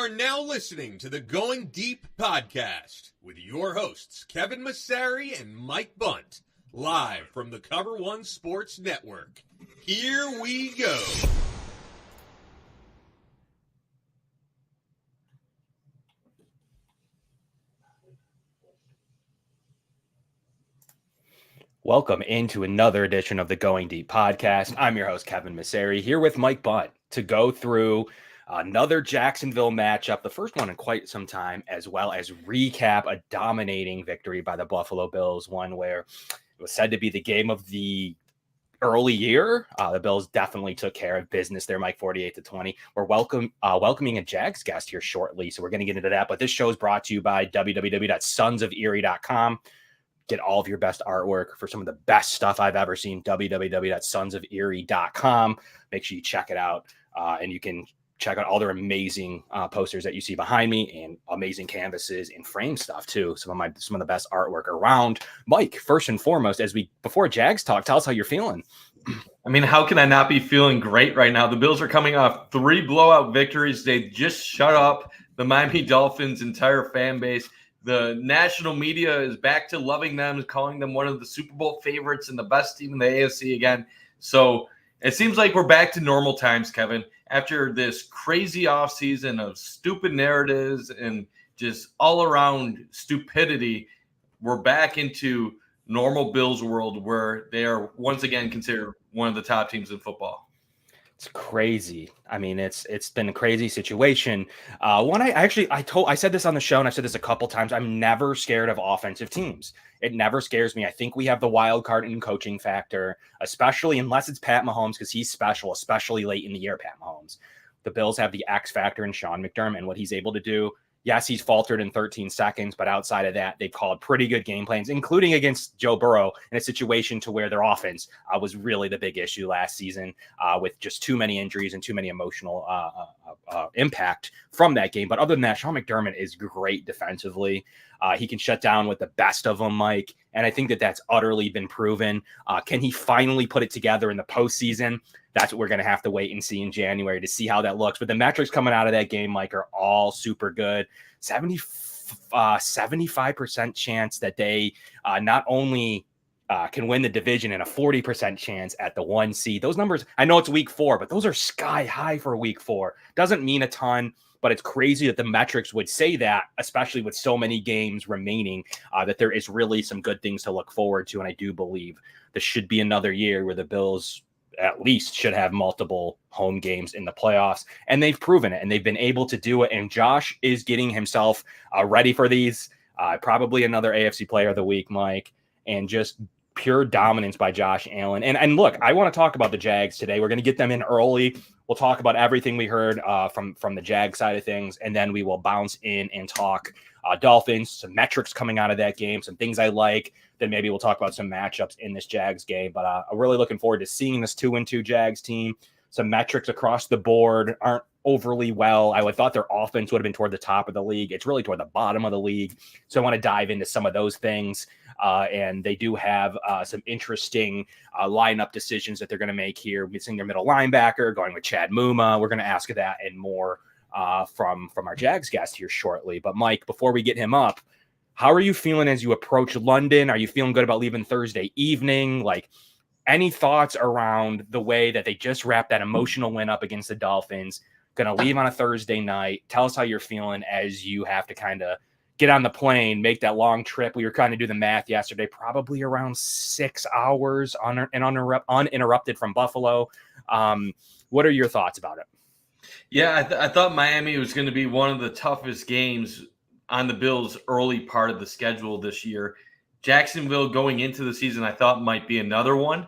are now listening to the Going Deep podcast with your hosts, Kevin Massari and Mike Bunt, live from the Cover One Sports Network. Here we go. Welcome into another edition of the Going Deep podcast. I'm your host, Kevin Massari, here with Mike Bunt to go through another Jacksonville matchup, the first one in quite some time, as well as recap a dominating victory by the Buffalo Bills, one where it was said to be the game of the early year. The Bills definitely took care of business there, Mike, 48-20. We're welcoming a Jags guest here shortly, so we're going to get into that. But this show is brought to you by www.sonsoferie.com. Get all of your best artwork for some of the best stuff I've ever seen. www.sonsoferie.com. Make sure you check it out. And you can check out all their amazing posters that you see behind me and amazing canvases and frame stuff too. Some of the best artwork around. Mike, first and foremost, before Jags talk, tell us how you're feeling. I mean, how can I not be feeling great right now? The Bills are coming off 3 blowout victories. They just shut up the Miami Dolphins' entire fan base. The national media is back to loving them, calling them one of the Super Bowl favorites and the best team in the AFC again. So it seems like we're back to normal times, Kevin. After this crazy offseason of stupid narratives and just all-around stupidity, we're back into normal Bills world where they are once again considered one of the top teams in football. It's crazy. I mean, it's been a crazy situation. I said this on the show, and I've said this a couple times. I'm never scared of offensive teams. It never scares me. I think we have the wild card in coaching factor, especially unless it's Pat Mahomes, because he's special, especially late in the year, Pat Mahomes. The Bills have the X factor in Sean McDermott and what he's able to do. Yes, he's faltered in 13 seconds, but outside of that, they've called pretty good game plans, including against Joe Burrow in a situation to where their offense was really the big issue last season with just too many injuries and too many emotional impact from that game. But other than that, Sean McDermott is great defensively. He can shut down with the best of them, Mike. And I think that's utterly been proven. Can he finally put it together in the postseason? That's what we're going to have to wait and see in January to see how that looks. But the metrics coming out of that game, Mike, are all super good. 75% chance that they not only can win the division and a 40% chance at the 1 seed. Those numbers, I know it's week 4, but those are sky high for week 4. Doesn't mean a ton, but it's crazy that the metrics would say that, especially with so many games remaining, that there is really some good things to look forward to. And I do believe this should be another year where the Bills at least should have multiple home games in the playoffs, and they've proven it, and they've been able to do it. And Josh is getting himself ready for these, probably another AFC player of the week, Mike, and just pure dominance by Josh Allen. And look, I want to talk about the Jags today. We're going to get them in early. We'll talk about everything we heard from the Jag side of things, and then we will bounce in and talk Dolphins, some metrics coming out of that game, some things I like. Then maybe we'll talk about some matchups in this Jags game. But I'm really looking forward to seeing this 2-2 Jags team. Some metrics across the board aren't overly well. I would thought their offense would have been toward the top of the league. It's really toward the bottom of the league. So I want to dive into some of those things. And they do have some interesting lineup decisions that they're going to make here. Missing their middle linebacker, going with Chad Muma. We're going to ask that and more from our Jags guest here shortly. But Mike, before we get him up, how are you feeling as you approach London? Are you feeling good about leaving Thursday evening? Like, any thoughts around the way that they just wrapped that emotional win up against the Dolphins? Going to leave on a Thursday night. Tell us how you're feeling as you have to kind of get on the plane, make that long trip. We were trying to do the math yesterday, probably around 6 hours uninterrupted from Buffalo. What are your thoughts about it? Yeah, I thought Miami was going to be one of the toughest games on the Bills' early part of the schedule this year. Jacksonville going into the season, I thought might be another one.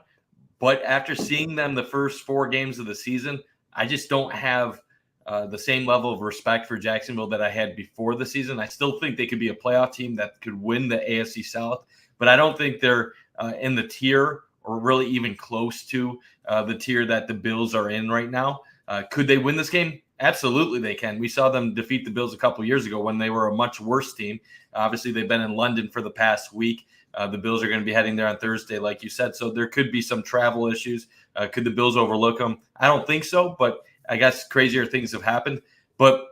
But after seeing them the first 4 games of the season, I just don't have the same level of respect for Jacksonville that I had before the season. I still think they could be a playoff team that could win the AFC South, but I don't think they're in the tier or really even close to the tier that the Bills are in right now. Could they win this game? Absolutely they can. We saw them defeat the Bills a couple years ago when they were a much worse team. Obviously, they've been in London for the past week. The Bills are going to be heading there on Thursday, like you said. So there could be some travel issues. Could the Bills overlook them? I don't think so, but I guess crazier things have happened. But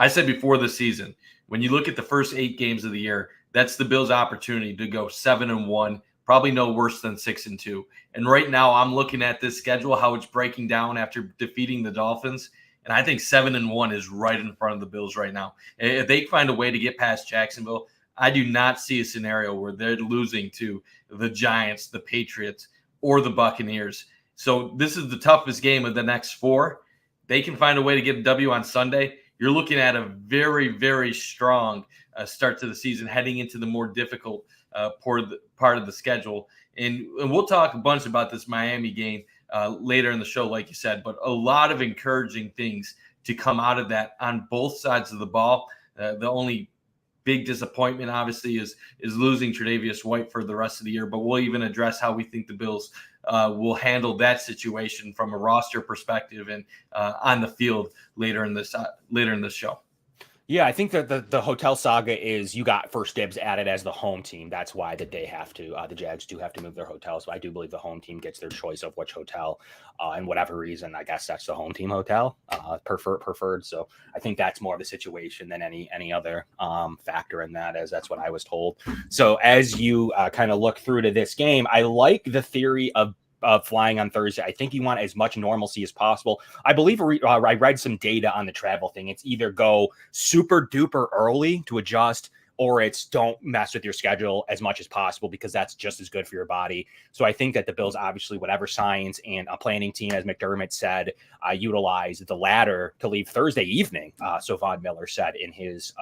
I said before the season, when you look at the first 8 games of the year, that's the Bills' opportunity to go 7-1, probably no worse than 6-2. And right now, I'm looking at this schedule, how it's breaking down after defeating the Dolphins, and I think 7-1 is right in front of the Bills right now. If they find a way to get past Jacksonville, I do not see a scenario where they're losing to the Giants, the Patriots, or the Buccaneers. So this is the toughest game of the next 4. They can find a way to get a W on Sunday. You're looking at a very, very strong start to the season, heading into the more difficult part of the schedule. And we'll talk a bunch about this Miami game later in the show, like you said, but a lot of encouraging things to come out of that on both sides of the ball. The only big disappointment, obviously, is losing Tre'Davious White for the rest of the year, but we'll even address how we think the Bills will handle that situation from a roster perspective and on the field later in this show. Yeah, I think that the hotel saga is you got first dibs at it as the home team. That's why that they have to, the Jags do have to move their hotels. So I do Bleav the home team gets their choice of which hotel, and whatever reason, I guess that's the home team hotel preferred. So I think that's more of the situation than any other factor in that, as that's what I was told. So as you kind of look through to this game, I like the theory of flying on Thursday. I think you want as much normalcy as possible. I Bleav I read some data on the travel thing. It's either go super duper early to adjust, or it's don't mess with your schedule as much as possible, because that's just as good for your body. So I think that the Bills, obviously, whatever science and a planning team, as McDermott said, utilize the latter to leave Thursday evening. So Von Miller said in his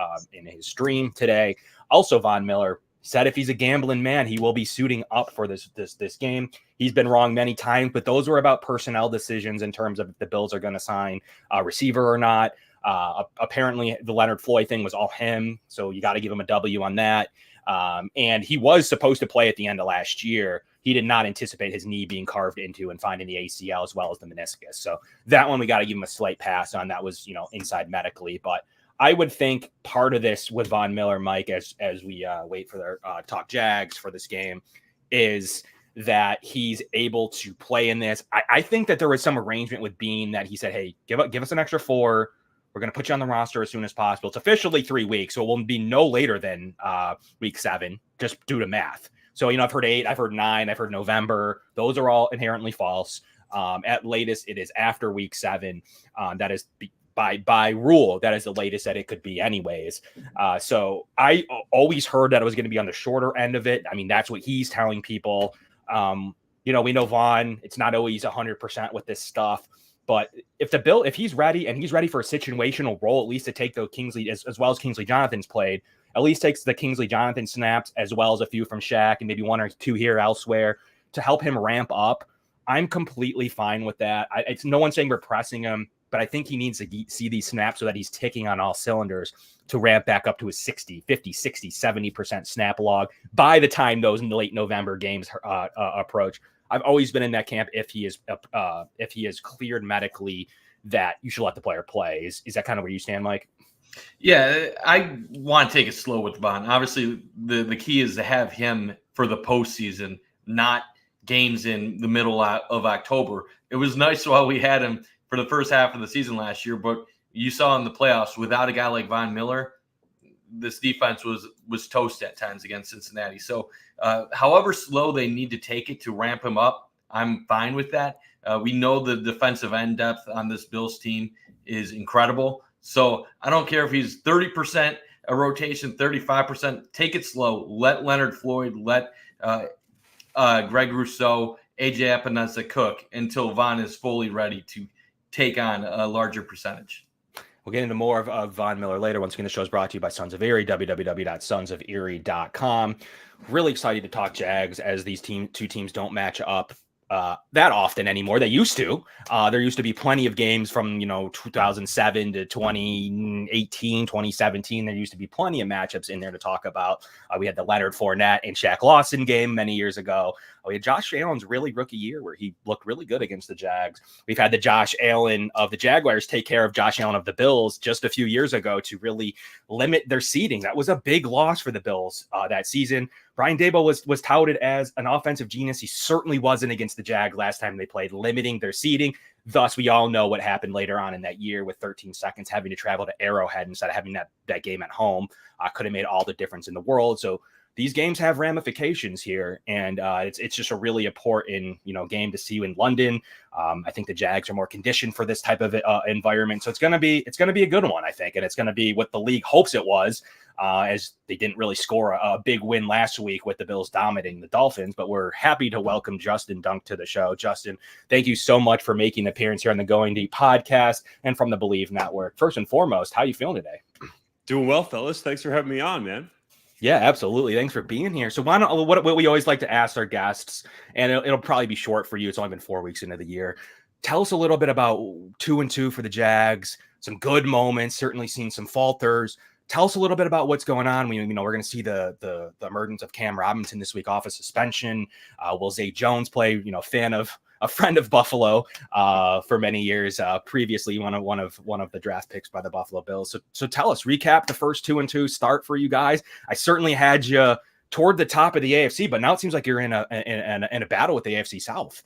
stream today. Also, Von Miller said if he's a gambling man, he will be suiting up for this game. He's been wrong many times, but those were about personnel decisions in terms of if the Bills are going to sign a receiver or not. Apparently, the Leonard Floyd thing was all him, so you got to give him a W on that. And he was supposed to play at the end of last year. He did not anticipate his knee being carved into and finding the ACL as well as the meniscus. So that one we got to give him a slight pass on. That was, inside medically, but I would think part of this with Von Miller, Mike, as we wait for their talk Jags for this game, is that he's able to play in this. I think that there was some arrangement with Bean that he said, hey, give us an extra 4. We're going to put you on the roster as soon as possible. It's officially 3 weeks, so it will be no later than week 7, just due to math. So, I've heard 8, I've heard 9, I've heard November. Those are all inherently false. At latest, it is after week 7. That is by rule, that is the latest that it could be anyways. So I always heard that it was going to be on the shorter end of it. I mean, that's what he's telling people. We know Vaughn, it's not always 100% with this stuff, but if he's ready and he's ready for a situational role, at least to take the Kingsley as well as Kingsley Jonathan's played, at least takes the Kingsley Jonathan snaps as well as a few from Shaq and maybe 1 or 2 here elsewhere to help him ramp up. I'm completely fine with that. It's no one saying we're pressing him, but I think he needs to see these snaps so that he's ticking on all cylinders to ramp back up to his 60, 50, 60, 70% snap log by the time those late November games approach. I've always been in that camp. If he is cleared medically, that you should let the player play. Is that kind of where you stand, Mike? Yeah, I want to take it slow with Von. Obviously, the key is to have him for the postseason, not games in the middle of October. It was nice while we had him for the first half of the season last year, but you saw in the playoffs, without a guy like Von Miller, this defense was toast at times against Cincinnati. So however slow they need to take it to ramp him up, I'm fine with that. We know the defensive end depth on this Bills team is incredible. So I don't care if he's 30% a rotation, 35%, take it slow. Let Leonard Floyd, let Greg Rousseau, AJ Epinesa cook until Von is fully ready to take on a larger percentage. We'll get into more of Von Miller later. Once again, the show is brought to you by Sons of Erie, www.sonsoferie.com. Really excited to talk Jags as these two teams don't match up that often anymore. They used to. There used to be plenty of games from 2007 to 2018, 2017. There used to be plenty of matchups in there to talk about. We had the Leonard Fournette and Shaq Lawson game many years ago. We had Josh Allen's really rookie year where he looked really good against the Jags. We've had the Josh Allen of the Jaguars take care of Josh Allen of the Bills just a few years ago to really limit their seeding. That was a big loss for the Bills that season. Brian Daboll was touted as an offensive genius. He certainly wasn't against the Jags last time they played, limiting their seeding. Thus, we all know what happened later on in that year with 13 seconds, having to travel to Arrowhead instead of having that game at home. Could have made all the difference in the world. So these games have ramifications here, and it's just a really important game to see in London. I think the Jags are more conditioned for this type of environment, so it's gonna be a good one, I think, and it's gonna be what the league hopes it was, as they didn't really score a big win last week with the Bills dominating the Dolphins. But we're happy to welcome Justin Dunk to the show. Justin, thank you so much for making an appearance here on the Going Deep podcast and from the Bleav Network. First and foremost, how are you feeling today? Doing well, fellas. Thanks for having me on, man. Yeah, absolutely. Thanks for being here. So what we always like to ask our guests, and it'll probably be short for you. It's only been 4 weeks into the year. Tell us a little bit about 2-2 for the Jags, some good moments, certainly seen some falters. Tell us a little bit about what's going on. We're going to see the emergence of Cam Robinson this week off of suspension. Will Zay Jones play? A friend of Buffalo for many years, previously one of the draft picks by the Buffalo Bills. So tell us, recap the first 2-2 start for you guys. I certainly had you toward the top of the AFC, but now it seems like you're in a battle with the AFC South.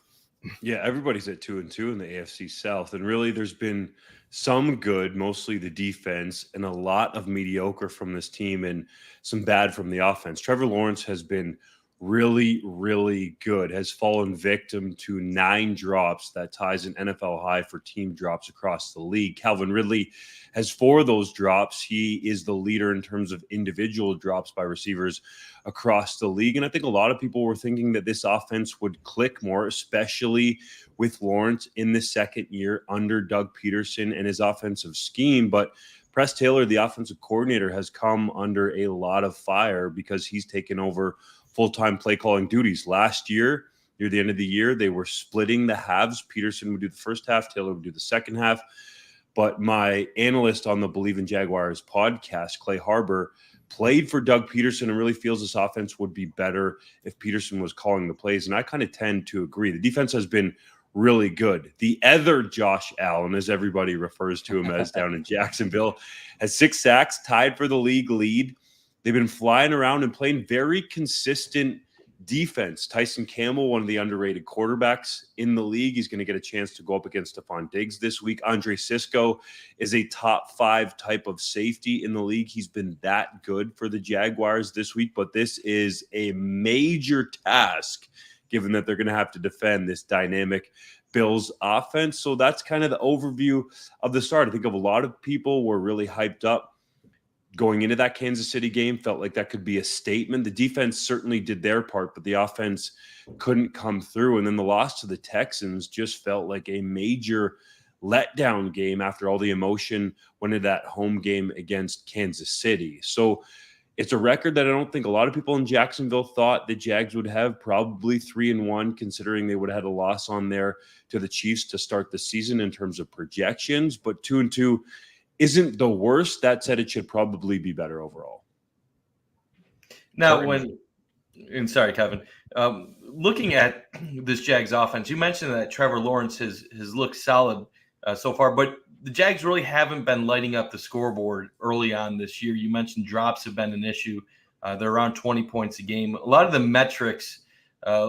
Yeah, everybody's at 2-2 in the AFC South, and really there's been some good, mostly the defense, and a lot of mediocre from this team and some bad from the offense. Trevor Lawrence has been really, really good, has fallen victim to 9 drops. That ties an NFL high for team drops across the league. Calvin Ridley has 4 of those drops. He is the leader in terms of individual drops by receivers across the league. And I think a lot of people were thinking that this offense would click more, especially with Lawrence in the second year under Doug Peterson and his offensive scheme. But Press Taylor, the offensive coordinator, has come under a lot of fire because he's taken over full-time play calling duties. Last year, near the end of the year, they were splitting the halves. Peterson would do the first half, Taylor would do the second half. But my analyst on the Bleav in Jaguars podcast, Clay Harbor, played for Doug Peterson and really feels this offense would be better if Peterson was calling the plays. And I kind of tend to agree. The defense has been really good. The other Josh Allen, as everybody refers to him as down in Jacksonville, has 6 sacks, tied for the league lead. They've been flying around and playing very consistent defense. Tyson Campbell, one of the underrated quarterbacks in the league, he's going to get a chance to go up against Stephon Diggs this week. Andre Sisco is a top 5 type of safety in the league. He's been that good for the Jaguars this week, but this is a major task given that they're going to have to defend this dynamic Bills offense. So that's kind of the overview of the start. I think of a lot of people were really hyped up going into that Kansas City game, felt like that could be a statement. The defense certainly did their part, but the offense couldn't come through. And then the loss to the Texans just felt like a major letdown game after all the emotion went into that home game against Kansas City. So it's a record that I don't think a lot of people in Jacksonville thought the Jags would have, probably 3-1, considering they would have had a loss on there to the Chiefs to start the season in terms of projections. But 2-2 isn't the worst. That said, it should probably be better overall. Now, sorry, Kevin, looking at this Jags offense, you mentioned that Trevor Lawrence has looked solid so far, but the Jags really haven't been lighting up the scoreboard early on this year. You mentioned drops have been an issue. They're around 20 points a game. A lot of the metrics,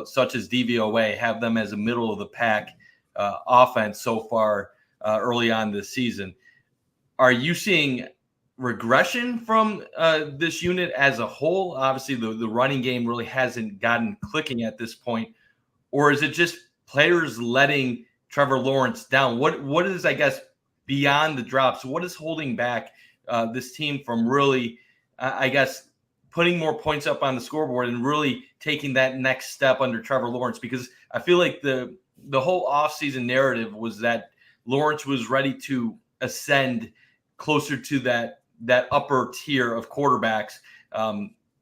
such as DVOA, have them as a middle of the pack offense so far early on this season. Are you seeing regression from this unit as a whole? Obviously, the running game really hasn't gotten clicking at this point. Or is it just players letting Trevor Lawrence down? What is, I guess, beyond the drops? What is holding back this team from really, I guess, putting more points up on the scoreboard and really taking that next step under Trevor Lawrence? Because I feel like the whole offseason narrative was that Lawrence was ready to ascend closer to that upper tier of quarterbacks.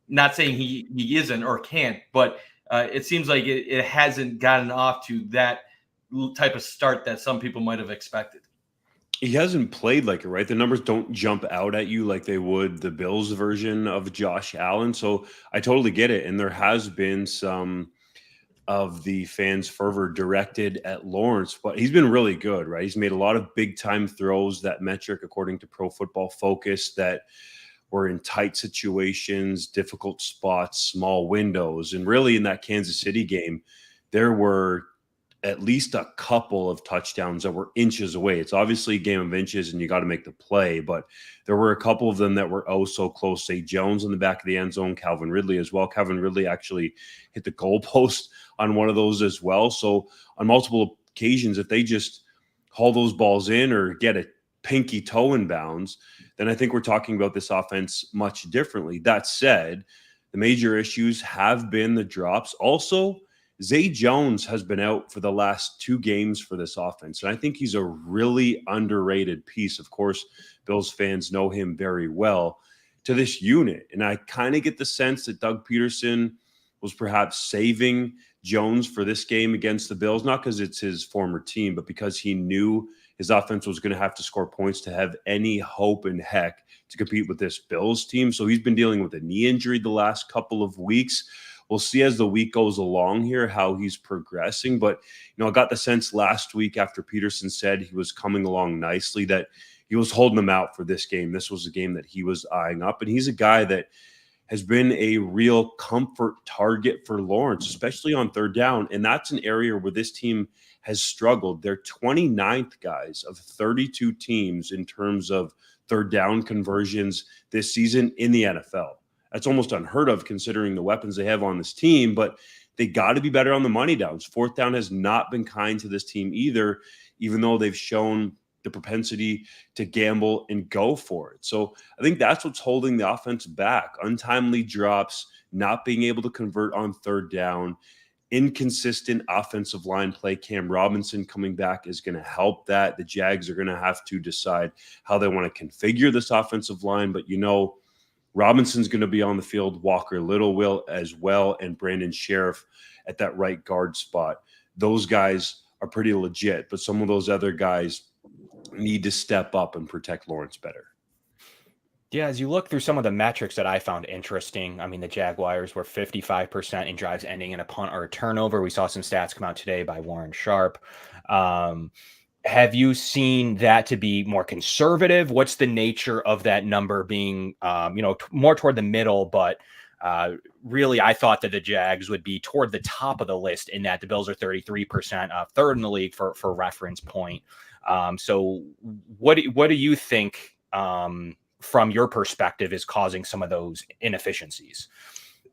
Not saying he isn't or can't, but it seems like it hasn't gotten off to that type of start that some people might have expected. He hasn't played like it, right? The numbers don't jump out at you like they would the Bills version of Josh Allen. So I totally get it. And there has been some of the fans' fervor directed at Lawrence, but he's been really good, right? He's made a lot of big time throws. That metric, according to Pro Football Focus, that were in tight situations, difficult spots, small windows. And really in that Kansas City game, there were at least a couple of touchdowns that were inches away. It's obviously a game of inches and you got to make the play, but there were a couple of them that were oh so close. Say Jones in the back of the end zone, Calvin Ridley as well. Calvin Ridley actually hit the goalpost on one of those as well. So on multiple occasions, if they just haul those balls in or get a pinky toe in bounds, then I think we're talking about this offense much differently. That said, the major issues have been the drops. Also, Zay Jones has been out for the last 2 games for this offense, and I think he's a really underrated piece. Of course, Bills fans know him very well to this unit, and I kind of get the sense that Doug Peterson was perhaps saving Jones for this game against the Bills, not because it's his former team, but because he knew his offense was going to have to score points to have any hope in heck to compete with this Bills team. So he's been dealing with a knee injury the last couple of weeks. We'll see as the week goes along here how he's progressing. But, I got the sense last week after Peterson said he was coming along nicely that he was holding him out for this game. This was a game that he was eyeing up. And he's a guy that has been a real comfort target for Lawrence, especially on third down. And that's an area where this team has struggled. They're 29th, guys, of 32 teams in terms of third down conversions this season in the NFL. That's almost unheard of considering the weapons they have on this team, but they got to be better on the money downs. Fourth down has not been kind to this team either, even though they've shown the propensity to gamble and go for it. So I think that's what's holding the offense back. Untimely drops, not being able to convert on third down, inconsistent offensive line play. Cam Robinson coming back is going to help that. The Jags are going to have to decide how they want to configure this offensive line, but Robinson's going to be on the field. Walker Little will as well, and Brandon Sheriff at that right guard spot. Those guys are pretty legit, but some of those other guys need to step up and protect Lawrence better. Yeah, as you look through some of the metrics that I found interesting, I mean, the Jaguars were 55% in drives ending in a punt or a turnover. We saw some stats come out today by Warren Sharp. Have you seen that to be more conservative? What's the nature of that number being, more toward the middle? But really, I thought that the Jags would be toward the top of the list in that. The Bills are 33%, third in the league for reference point. So what do you think from your perspective is causing some of those inefficiencies?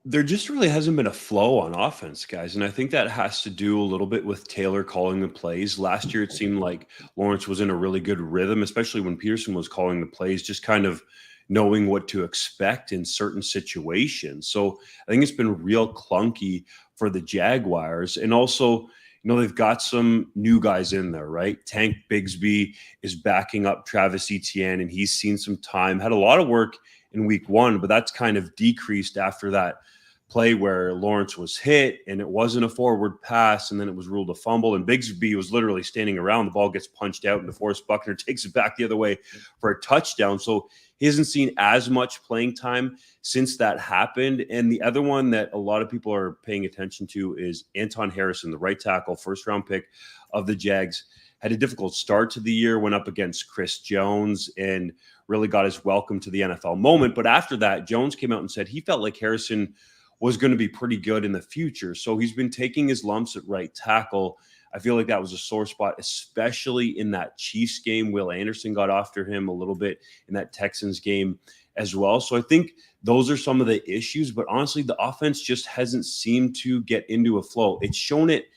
There just really hasn't been a flow on offense, guys. And I think that has to do a little bit with Taylor calling the plays. Last year, it seemed like Lawrence was in a really good rhythm, especially when Peterson was calling the plays, just kind of knowing what to expect in certain situations. So I think it's been real clunky for the Jaguars. And also, they've got some new guys in there, right? Tank Bigsby is backing up Travis Etienne, and he's seen some time, had a lot of work in week 1, but that's kind of decreased after that play where Lawrence was hit and it wasn't a forward pass and then it was ruled a fumble, and Bigsby was literally standing around. The ball gets punched out and DeForest Buckner takes it back the other way for a touchdown. So he hasn't seen as much playing time since that happened. And the other one that a lot of people are paying attention to is Anton Harrison, the right tackle, first-round pick of the Jags. Had a difficult start to the year, went up against Chris Jones and really got his welcome to the NFL moment. But after that, Jones came out and said he felt like Harrison was going to be pretty good in the future. So he's been taking his lumps at right tackle. I feel like that was a sore spot, especially in that Chiefs game. Will Anderson got after him a little bit in that Texans game as well. So I think those are some of the issues. But honestly, the offense just hasn't seemed to get into a flow. It's shown it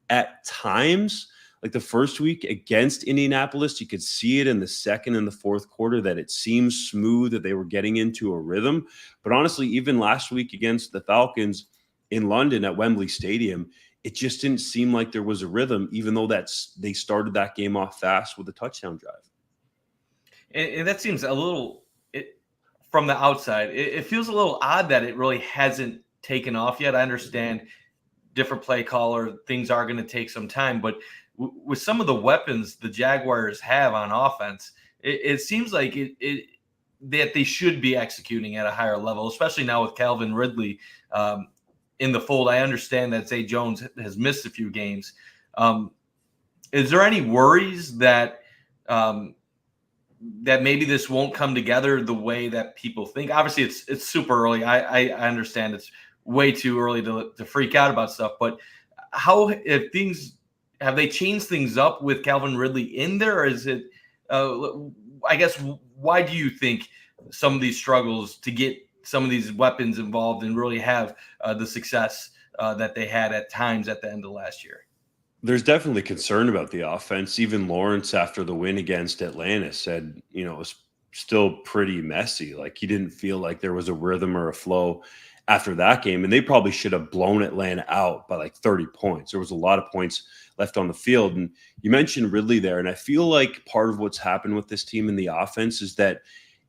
at times. Like the first week against Indianapolis, you could see it in the second and the fourth quarter that it seems smooth, that they were getting into a rhythm. But honestly, even last week against the Falcons in London at Wembley Stadium, it just didn't seem like there was a rhythm, even though they started that game off fast with a touchdown drive. And that seems a little, from the outside, it feels a little odd that it really hasn't taken off yet. I understand different play caller, things are going to take some time, but with some of the weapons the Jaguars have on offense, it seems like that they should be executing at a higher level, especially now with Calvin Ridley in the fold. I understand that Zay Jones has missed a few games. Is there any worries that that maybe this won't come together the way that people think? Obviously, it's super early. I understand it's way too early to freak out about stuff, but have they changed things up with Calvin Ridley in there, or is it? I guess, why do you think some of these struggles to get some of these weapons involved and really have the success that they had at times at the end of last year? There's definitely concern about the offense. Even Lawrence, after the win against Atlanta, said, it was still pretty messy. Like, he didn't feel like there was a rhythm or a flow after that game. And they probably should have blown Atlanta out by like 30 points. There was a lot of points left on the field. And you mentioned Ridley there. And I feel like part of what's happened with this team in the offense is that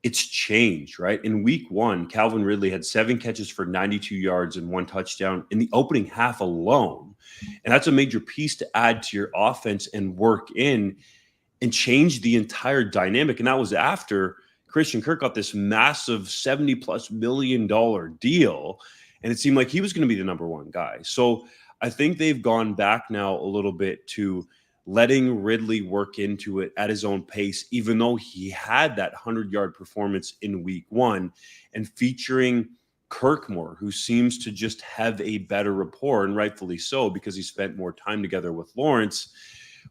it's changed, right? In week 1, Calvin Ridley had 7 catches for 92 yards and 1 touchdown in the opening half alone. And that's a major piece to add to your offense and work in and change the entire dynamic. And that was after Christian Kirk got this massive $70+ million deal. And it seemed like he was going to be the number 1 guy. So I think they've gone back now a little bit to letting Ridley work into it at his own pace, even though he had that 100-yard performance in week 1, and featuring Kirk more, who seems to just have a better rapport, and rightfully so, because he spent more time together with Lawrence,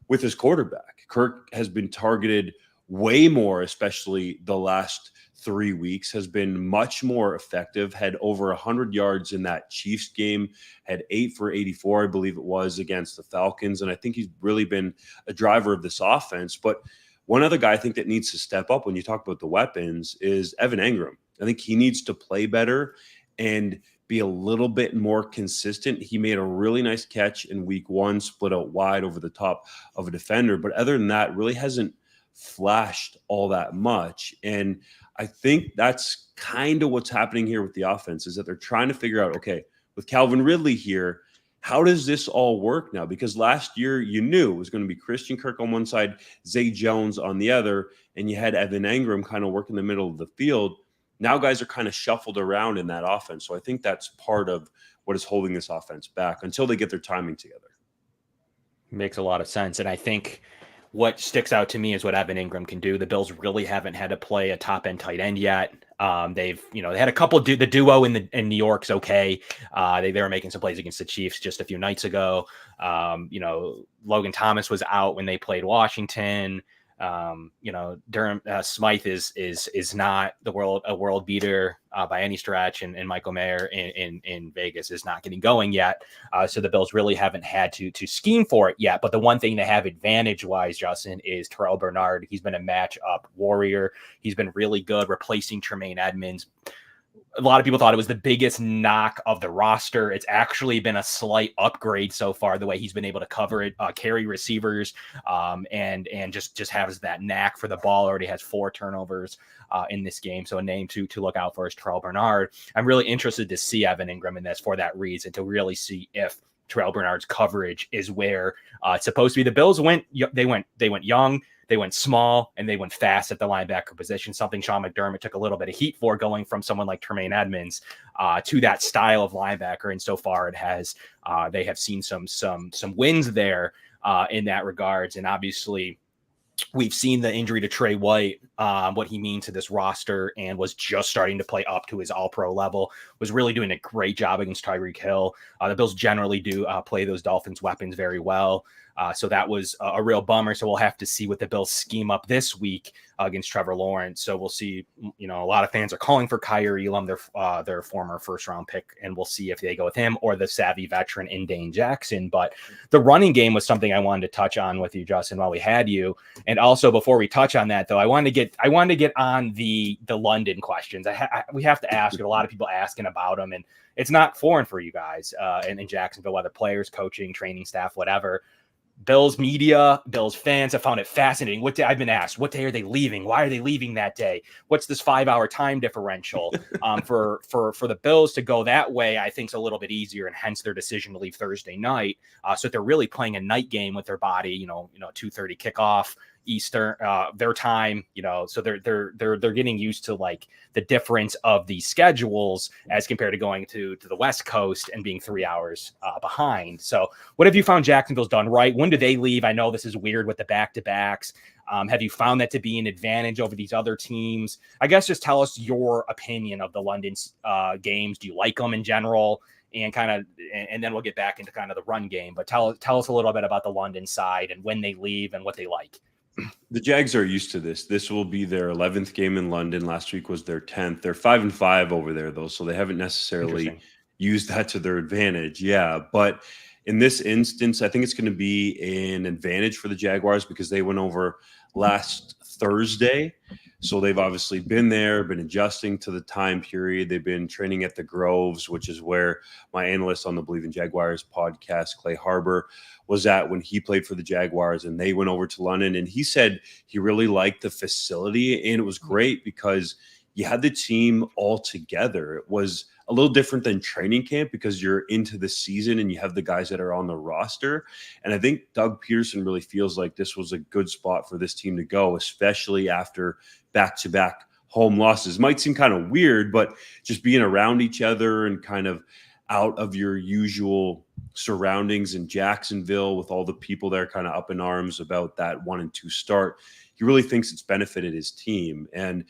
with his quarterback. Kirk has been targeted way more, especially the last 3 weeks, has been much more effective, had over 100 yards in that Chiefs game, had 8 for 84, I Bleav it was, against the Falcons. And I think he's really been a driver of this offense. But one other guy I think that needs to step up when you talk about the weapons is Evan Engram. I think he needs to play better and be a little bit more consistent. He made a really nice catch in week 1, split out wide over the top of a defender. But other than that, really hasn't flashed all that much. And I think that's kind of what's happening here with the offense, is that they're trying to figure out, okay, with Calvin Ridley here, how does this all work now? Because last year you knew it was going to be Christian Kirk on one side, Zay Jones on the other, and you had Evan Engram kind of work in the middle of the field. Now guys are kind of shuffled around in that offense. So I think that's part of what is holding this offense back until they get their timing together. Makes a lot of sense. And I think what sticks out to me is what Evan Engram can do. The Bills really haven't had to play a top end tight end yet. They've, they had a couple, the duo in New York's okay. They were making some plays against the Chiefs just a few nights ago. Logan Thomas was out when they played Washington. Durham Smythe is not a world beater by any stretch, and Michael Mayer in Vegas is not getting going yet. So the Bills really haven't had to scheme for it yet. But the one thing they have advantage wise, Justin, is Terrell Bernard. He's been a matchup warrior. He's been really good replacing Tremaine Edmonds. A lot of people thought it was the biggest knock of the roster. It's actually been a slight upgrade so far, the way he's been able to cover it, carry receivers, and just has that knack for the ball. Already has 4 turnovers in this game. So a name to look out for is Terrell Bernard. I'm really interested to see Evan Engram in this for that reason, to really see if Terrell Bernard's coverage is where it's supposed to be. The Bills went young. They went small, and they went fast at the linebacker position, something Sean McDermott took a little bit of heat for, going from someone like Tremaine Edmonds to that style of linebacker. And so far it has, they have seen some wins there in that regards. And obviously we've seen the injury to Trey White, what he means to this roster, and was just starting to play up to his all-pro level, was really doing a great job against Tyreek Hill. The Bills generally do play those Dolphins weapons very well. So that was a real bummer. So we'll have to see what the Bills scheme up this week against Trevor Lawrence. So we'll see, a lot of fans are calling for Kyer Elam, their former first-round pick, and we'll see if they go with him or the savvy veteran in Dane Jackson. But the running game was something I wanted to touch on with you, Justin, while we had you. And also, before we touch on that, though, I wanted to get on the London questions. We have to ask it. A lot of people asking about them, and it's not foreign for you guys in Jacksonville, whether players, coaching, training staff, whatever. Bills media, Bills fans have found it fascinating. I've been asked, what day are they leaving? Why are they leaving that day? What's this 5-hour time differential? For the Bills to go that way, I think is a little bit easier, and hence their decision to leave Thursday night. So they're really playing a night game with their body. 2:30 kickoff Eastern, their time. So they're getting used to like the difference of the schedules as compared to going to the West Coast and being 3 hours behind. So what have you found Jacksonville's done right? When do they leave? I know this is weird with the back-to-backs. Have you found that to be an advantage over these other teams? I guess just tell us your opinion of the London games. Do you like them in general? And then we'll get back into kind of the run game. But tell us a little bit about the London side and when they leave and what they like. The Jags are used to this. This will be their 11th game in London. Last week was their 10th. They're 5-5 over there, though, so they haven't necessarily used that to their advantage. Yeah, but in this instance, I think it's going to be an advantage for the Jaguars because they went over last Thursday. So they've obviously been there, been adjusting to the time period. They've been training at the Groves, which is where my analyst on the Bleav Jaguars podcast, Clay Harbor, was at when he played for the Jaguars, and they went over to London. And he said he really liked the facility, and it was great because you had the team all together. It was a little different than training camp because you're into the season and you have the guys that are on the roster. And I think Doug Peterson really feels like this was a good spot for this team to go, especially after back-to-back home losses. Might seem kind of weird, but just being around each other and kind of out of your usual surroundings in Jacksonville with all the people there kind of up in arms about that 1-2 start, he really thinks it's benefited his team. And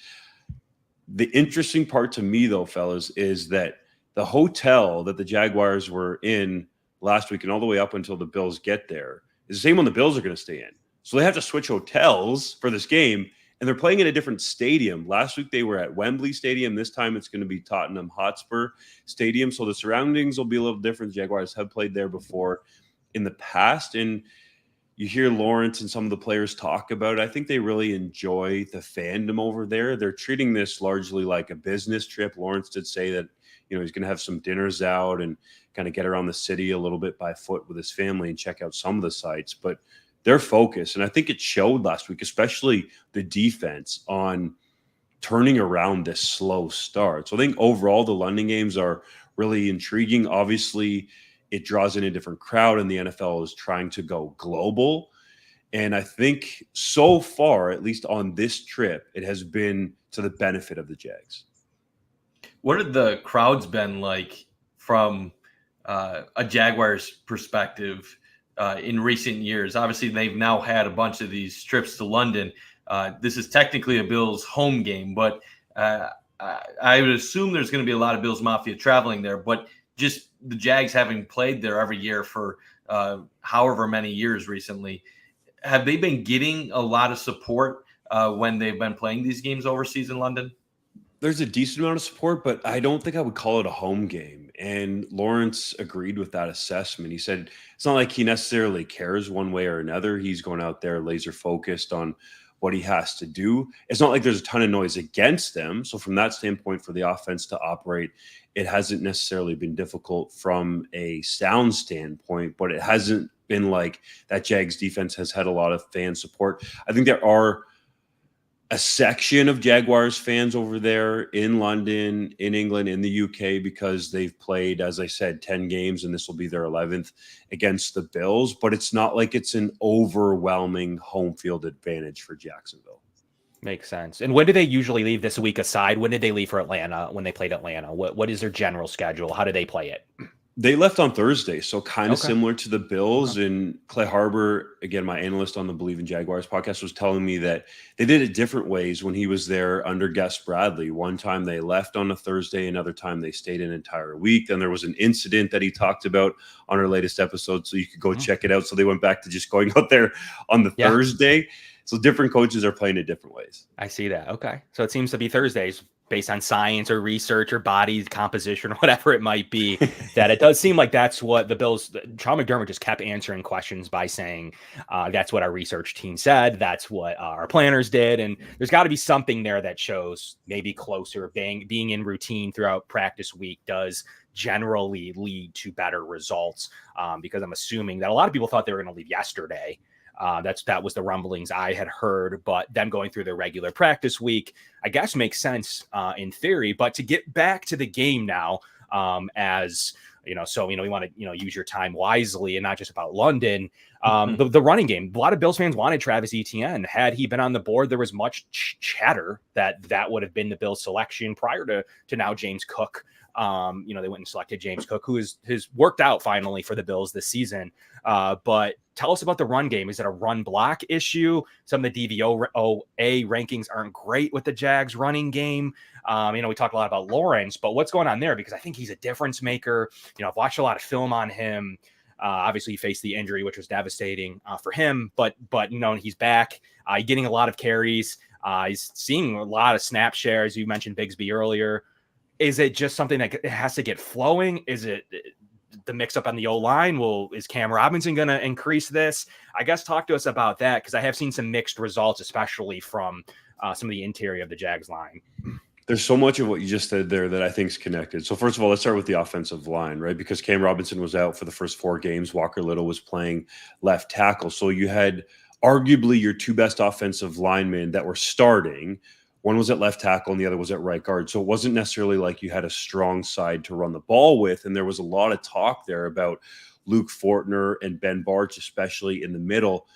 the interesting part to me, though, fellas, is that the hotel that the Jaguars were in last week and all the way up until the Bills get there is the same one the Bills are going to stay in. So they have to switch hotels for this game, and they're playing in a different stadium. Last week they were at Wembley Stadium. This time it's going to be Tottenham Hotspur Stadium. So the surroundings will be a little different. The Jaguars have played there before in the past, and you hear Lawrence and some of the players talk about it. I think they really enjoy the fandom over there. They're treating this largely like a business trip. Lawrence did say that, he's going to have some dinners out and kind of get around the city a little bit by foot with his family and check out some of the sites. But their focus, and I think it showed last week, especially the defense, on turning around this slow start. So I think overall the London games are really intriguing. Obviously, it draws in a different crowd, and the NFL is trying to go global. And I think so far, at least on this trip, it has been to the benefit of the Jags. What have the crowds been like from a Jaguars perspective in recent years? Obviously, they've now had a bunch of these trips to London. This is technically a Bills home game, but I would assume there's going to be a lot of Bills Mafia traveling there. But just the Jags having played there every year for however many years recently, have they been getting a lot of support when they've been playing these games overseas in London? There's a decent amount of support, but I don't think I would call it a home game. And Lawrence agreed with that assessment. He said it's not like he necessarily cares one way or another. He's going out there laser focused on what he has to do. It's not like there's a ton of noise against them. So from that standpoint, for the offense to operate, it hasn't necessarily been difficult from a sound standpoint, but it hasn't been like that Jags defense has had a lot of fan support. I think there are a section of Jaguars fans over there in London, in England, in the UK, because they've played, as I said, 10 games, and this will be their 11th against the Bills. But it's not like it's an overwhelming home field advantage for Jacksonville. Makes sense. And when do they usually leave this week aside? When did they leave for Atlanta when they played Atlanta? What is their general schedule? How do they play it? They left on Thursday, so kind of similar to the Bills. And Clay Harbor, again, my analyst on the Bleav Jaguars podcast, was telling me that they did it different ways when he was there under Gus Bradley. One time they left on a Thursday, another time they stayed an entire week. Then there was an incident that he talked about on our latest episode, so you could go check it out. So they went back to just going out there on the Thursday. So different coaches are playing it different ways. I see that. Okay. So it seems to be Thursdays, based on science or research or body composition or whatever it might be, that it does seem like that's what the Bills, Sean McDermott just kept answering questions by saying, that's what our research team said. That's what our planners did. And there's got to be something there that shows maybe closer. Being in routine throughout practice week does generally lead to better results, because I'm assuming that a lot of people thought they were going to leave yesterday. That was the rumblings I had heard, but them going through their regular practice week, I guess makes sense in theory. But to get back to the game now, as you know, so we want to use your time wisely and not just about London. The running game, a lot of Bills fans wanted Travis Etienne. Had he been on the board, there was much chatter that would have been the Bills selection prior to now James Cook They went and selected James Cook, who has worked out finally for the Bills this season. But tell us about the run game. Is it a run block issue? Some of the DVOA rankings aren't great with the Jags running game. We talk a lot about Lawrence, but what's going on there? Because I think he's a difference maker. I've watched a lot of film on him. Obviously, he faced the injury, which was devastating for him. But he's back. He's getting a lot of carries. He's seeing a lot of snap shares. You mentioned Bigsby earlier. Is it just something that has to get flowing? Is it the mix-up on the O-line? Is Cam Robinson going to increase this? I guess talk to us about that, because I have seen some mixed results, especially from some of the interior of the Jags line. There's so much of what you just said there that I think is connected. So first of all, let's start with the offensive line, right? Because Cam Robinson was out for the first 4 games. Walker Little was playing left tackle. So you had arguably your 2 best offensive linemen that were starting. One was at left tackle and the other was at right guard. So it wasn't necessarily like you had a strong side to run the ball with. And there was a lot of talk there about Luke Fortner and Ben Bartch, especially in the middle,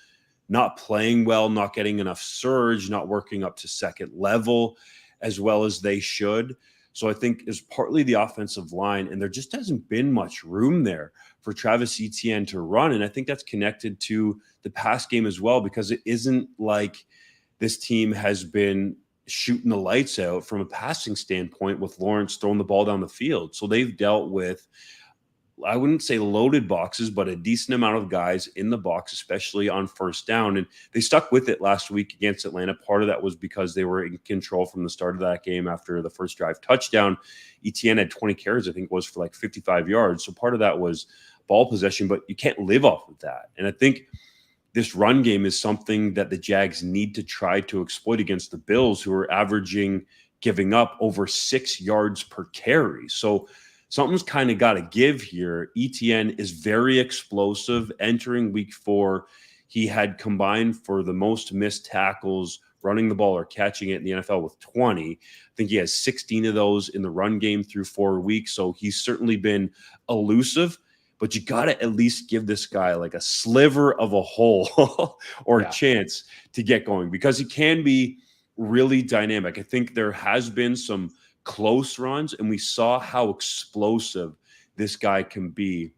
not playing well, not getting enough surge, not working up to second level as well as they should. So I think it's partly the offensive line, and there just hasn't been much room there for Travis Etienne to run. And I think that's connected to the pass game as well, because it isn't like this team has been shooting the lights out from a passing standpoint with Lawrence throwing the ball down the field. So they've dealt with, I wouldn't say loaded boxes, but a decent amount of guys in the box, especially on first down. And they stuck with it last week against Atlanta. Part of that was because they were in control from the start of that game after the first drive touchdown. Etienne had 20 carries, I think was for like 55 yards. So part of that was ball possession, but you can't live off of that. And I think this run game is something that the Jags need to try to exploit against the Bills, who are giving up over 6 yards per carry. So something's kind of got to give here. Etienne is very explosive. Entering week 4, he had combined for the most missed tackles running the ball or catching it in the NFL with 20. I think he has 16 of those in the run game through 4 weeks. So he's certainly been elusive, but you got to at least give this guy like a sliver of a hole or a chance to get going, because he can be really dynamic. I think there has been some close runs, and we saw how explosive this guy can be,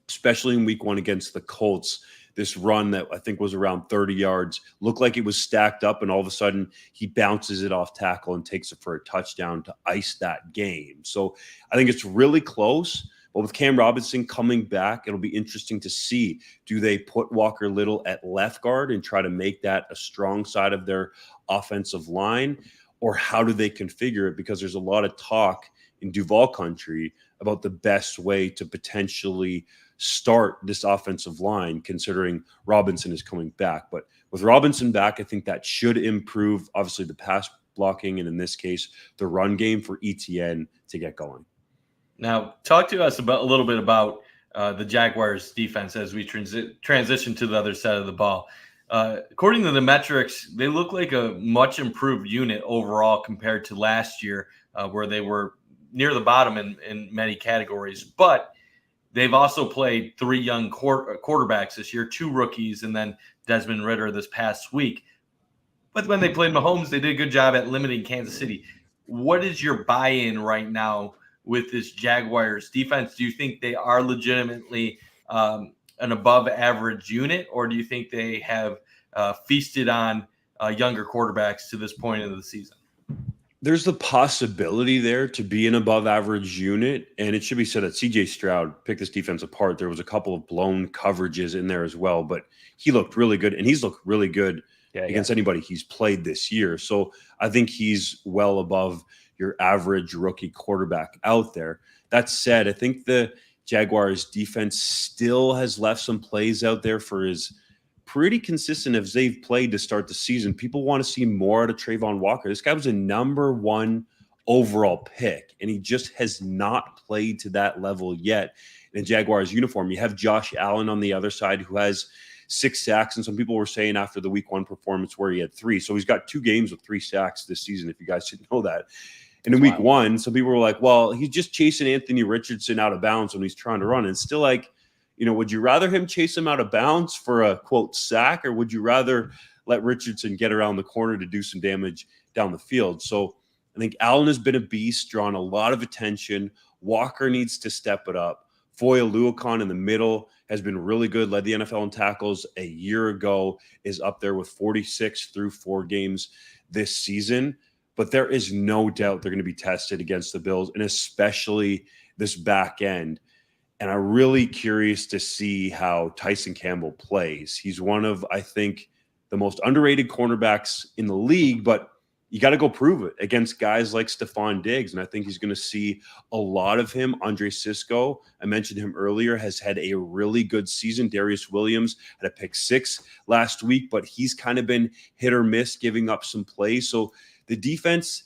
especially in week 1 against the Colts. This run that I think was around 30 yards looked like it was stacked up, and all of a sudden he bounces it off tackle and takes it for a touchdown to ice that game. So I think it's really close. But with Cam Robinson coming back, it'll be interesting to see, do they put Walker Little at left guard and try to make that a strong side of their offensive line? Or how do they configure it? Because there's a lot of talk in Duval country about the best way to potentially start this offensive line, considering Robinson is coming back. But with Robinson back, I think that should improve, obviously, the pass blocking, and in this case, the run game for Etienne to get going. Now, talk to us a little bit about the Jaguars defense as we transition to the other side of the ball. According to the metrics, they look like a much improved unit overall compared to last year, where they were near the bottom in many categories. But they've also played 3 young quarterbacks this year, 2 rookies, and then Desmond Ridder this past week. But when they played Mahomes, they did a good job at limiting Kansas City. What is your buy-in right now with this Jaguars defense? Do you think they are legitimately an above-average unit, or do you think they have feasted on younger quarterbacks to this point of the season? There's the possibility there to be an above-average unit, and it should be said that C.J. Stroud picked this defense apart. There was a couple of blown coverages in there as well, but he looked really good, and he's looked really good against anybody he's played this year. So I think he's well above your average rookie quarterback out there. That said, I think the Jaguars defense still has left some plays out there for as pretty consistent as they've played to start the season. People want to see more out of Trayvon Walker. This guy was a number 1 overall pick, and he just has not played to that level yet in a Jaguars uniform. You have Josh Allen on the other side, who has 6 sacks, and some people were saying after the week 1 performance where he had 3. So he's got 2 games with 3 sacks this season, if you guys didn't know that. And in week 1, some people were like, well, he's just chasing Anthony Richardson out of bounds when he's trying to run. And still, like, would you rather him chase him out of bounds for a, quote, sack, or would you rather let Richardson get around the corner to do some damage down the field? So I think Allen has been a beast, drawn a lot of attention. Walker needs to step it up. Foye Oluokun in the middle has been really good, led the NFL in tackles a year ago, is up there with 46 through 4 games this season. But there is no doubt they're going to be tested against the Bills, and especially this back end. And I'm really curious to see how Tyson Campbell plays. He's one of, I think, the most underrated cornerbacks in the league, but you got to go prove it against guys like Stephon Diggs. And I think he's going to see a lot of him. Andre Sisco, I mentioned him earlier, has had a really good season. Darius Williams had a pick 6 last week, but he's kind of been hit or miss, giving up some plays. So the defense,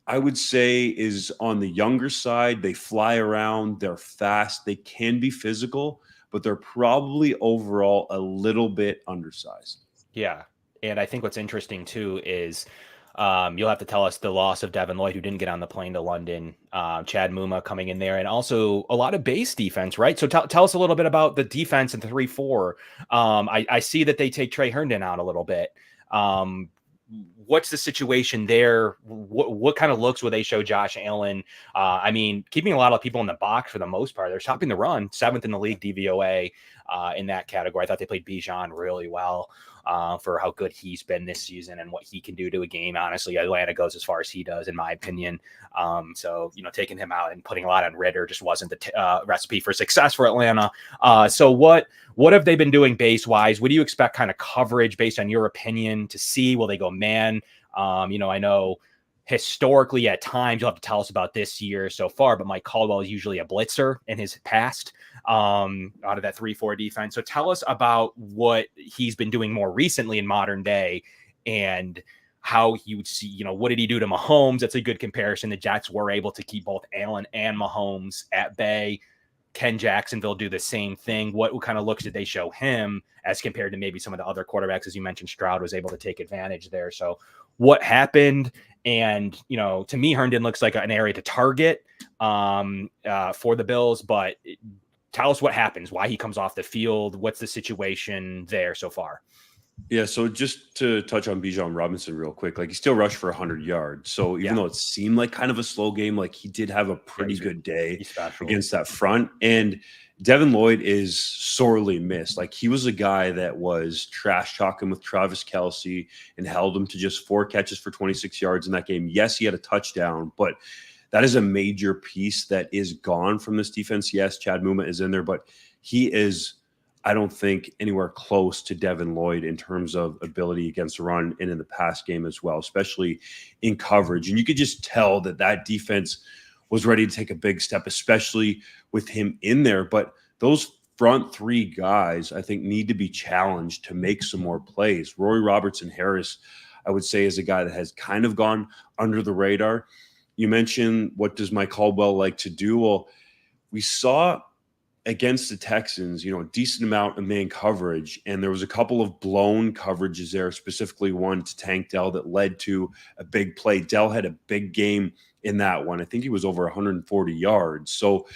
I would say, is on the younger side. They fly around. They're fast. They can be physical, but they're probably overall a little bit undersized. Yeah. And I think what's interesting too is you'll have to tell us the loss of Devin Lloyd, who didn't get on the plane to London, Chad Muma coming in there, and also a lot of base defense, right? So tell us a little bit about the defense in 3-4. I see that they take Trey Herndon out a little bit. What's the situation there? What kind of looks will they show Josh Allen? I mean, keeping a lot of people in the box for the most part. They're stopping the run, 7th in the league DVOA in that category. I thought they played Bijan really well for how good he's been this season and what he can do to a game. Honestly, Atlanta goes as far as he does, in my opinion. So, taking him out and putting a lot on Ritter just wasn't the recipe for success for Atlanta. So what have they been doing base-wise? What do you expect kind of coverage based on your opinion to see? Will they go man? I know historically at times, you'll have to tell us about this year so far, but Mike Caldwell is usually a blitzer in his past out of that 3-4 defense. So tell us about what he's been doing more recently in modern day and how he would see, what did he do to Mahomes? That's a good comparison. The Jets were able to keep both Allen and Mahomes at bay. Can Jacksonville do the same thing? What kind of looks did they show him as compared to maybe some of the other quarterbacks? As you mentioned, Stroud was able to take advantage there. So what happened? And, to me, Herndon looks like an area to target for the Bills, but tell us what happens, why he comes off the field. What's the situation there so far? Yeah, so just to touch on Bijan Robinson real quick, he still rushed for 100 yards. So even though it seemed like kind of a slow game, he did have a pretty good day against that front. And Devin Lloyd is sorely missed. He was a guy that was trash talking with Travis Kelce and held him to just 4 catches for 26 yards in that game. Yes, he had a touchdown, but that is a major piece that is gone from this defense. Yes, Chad Muma is in there, but he is, I don't think, anywhere close to Devin Lloyd in terms of ability against the run and in the pass game as well, especially in coverage. And you could just tell that defense was ready to take a big step, especially with him in there. But those front 3 guys, I think, need to be challenged to make some more plays. Rory Robertson-Harris, I would say, is a guy that has kind of gone under the radar. You mentioned, what does Mike Caldwell like to do? Well, we saw against the Texans, a decent amount of man coverage, and there was a couple of blown coverages there, specifically one to Tank Dell that led to a big play. Dell had a big game in that one. I think he was over 140 yards. So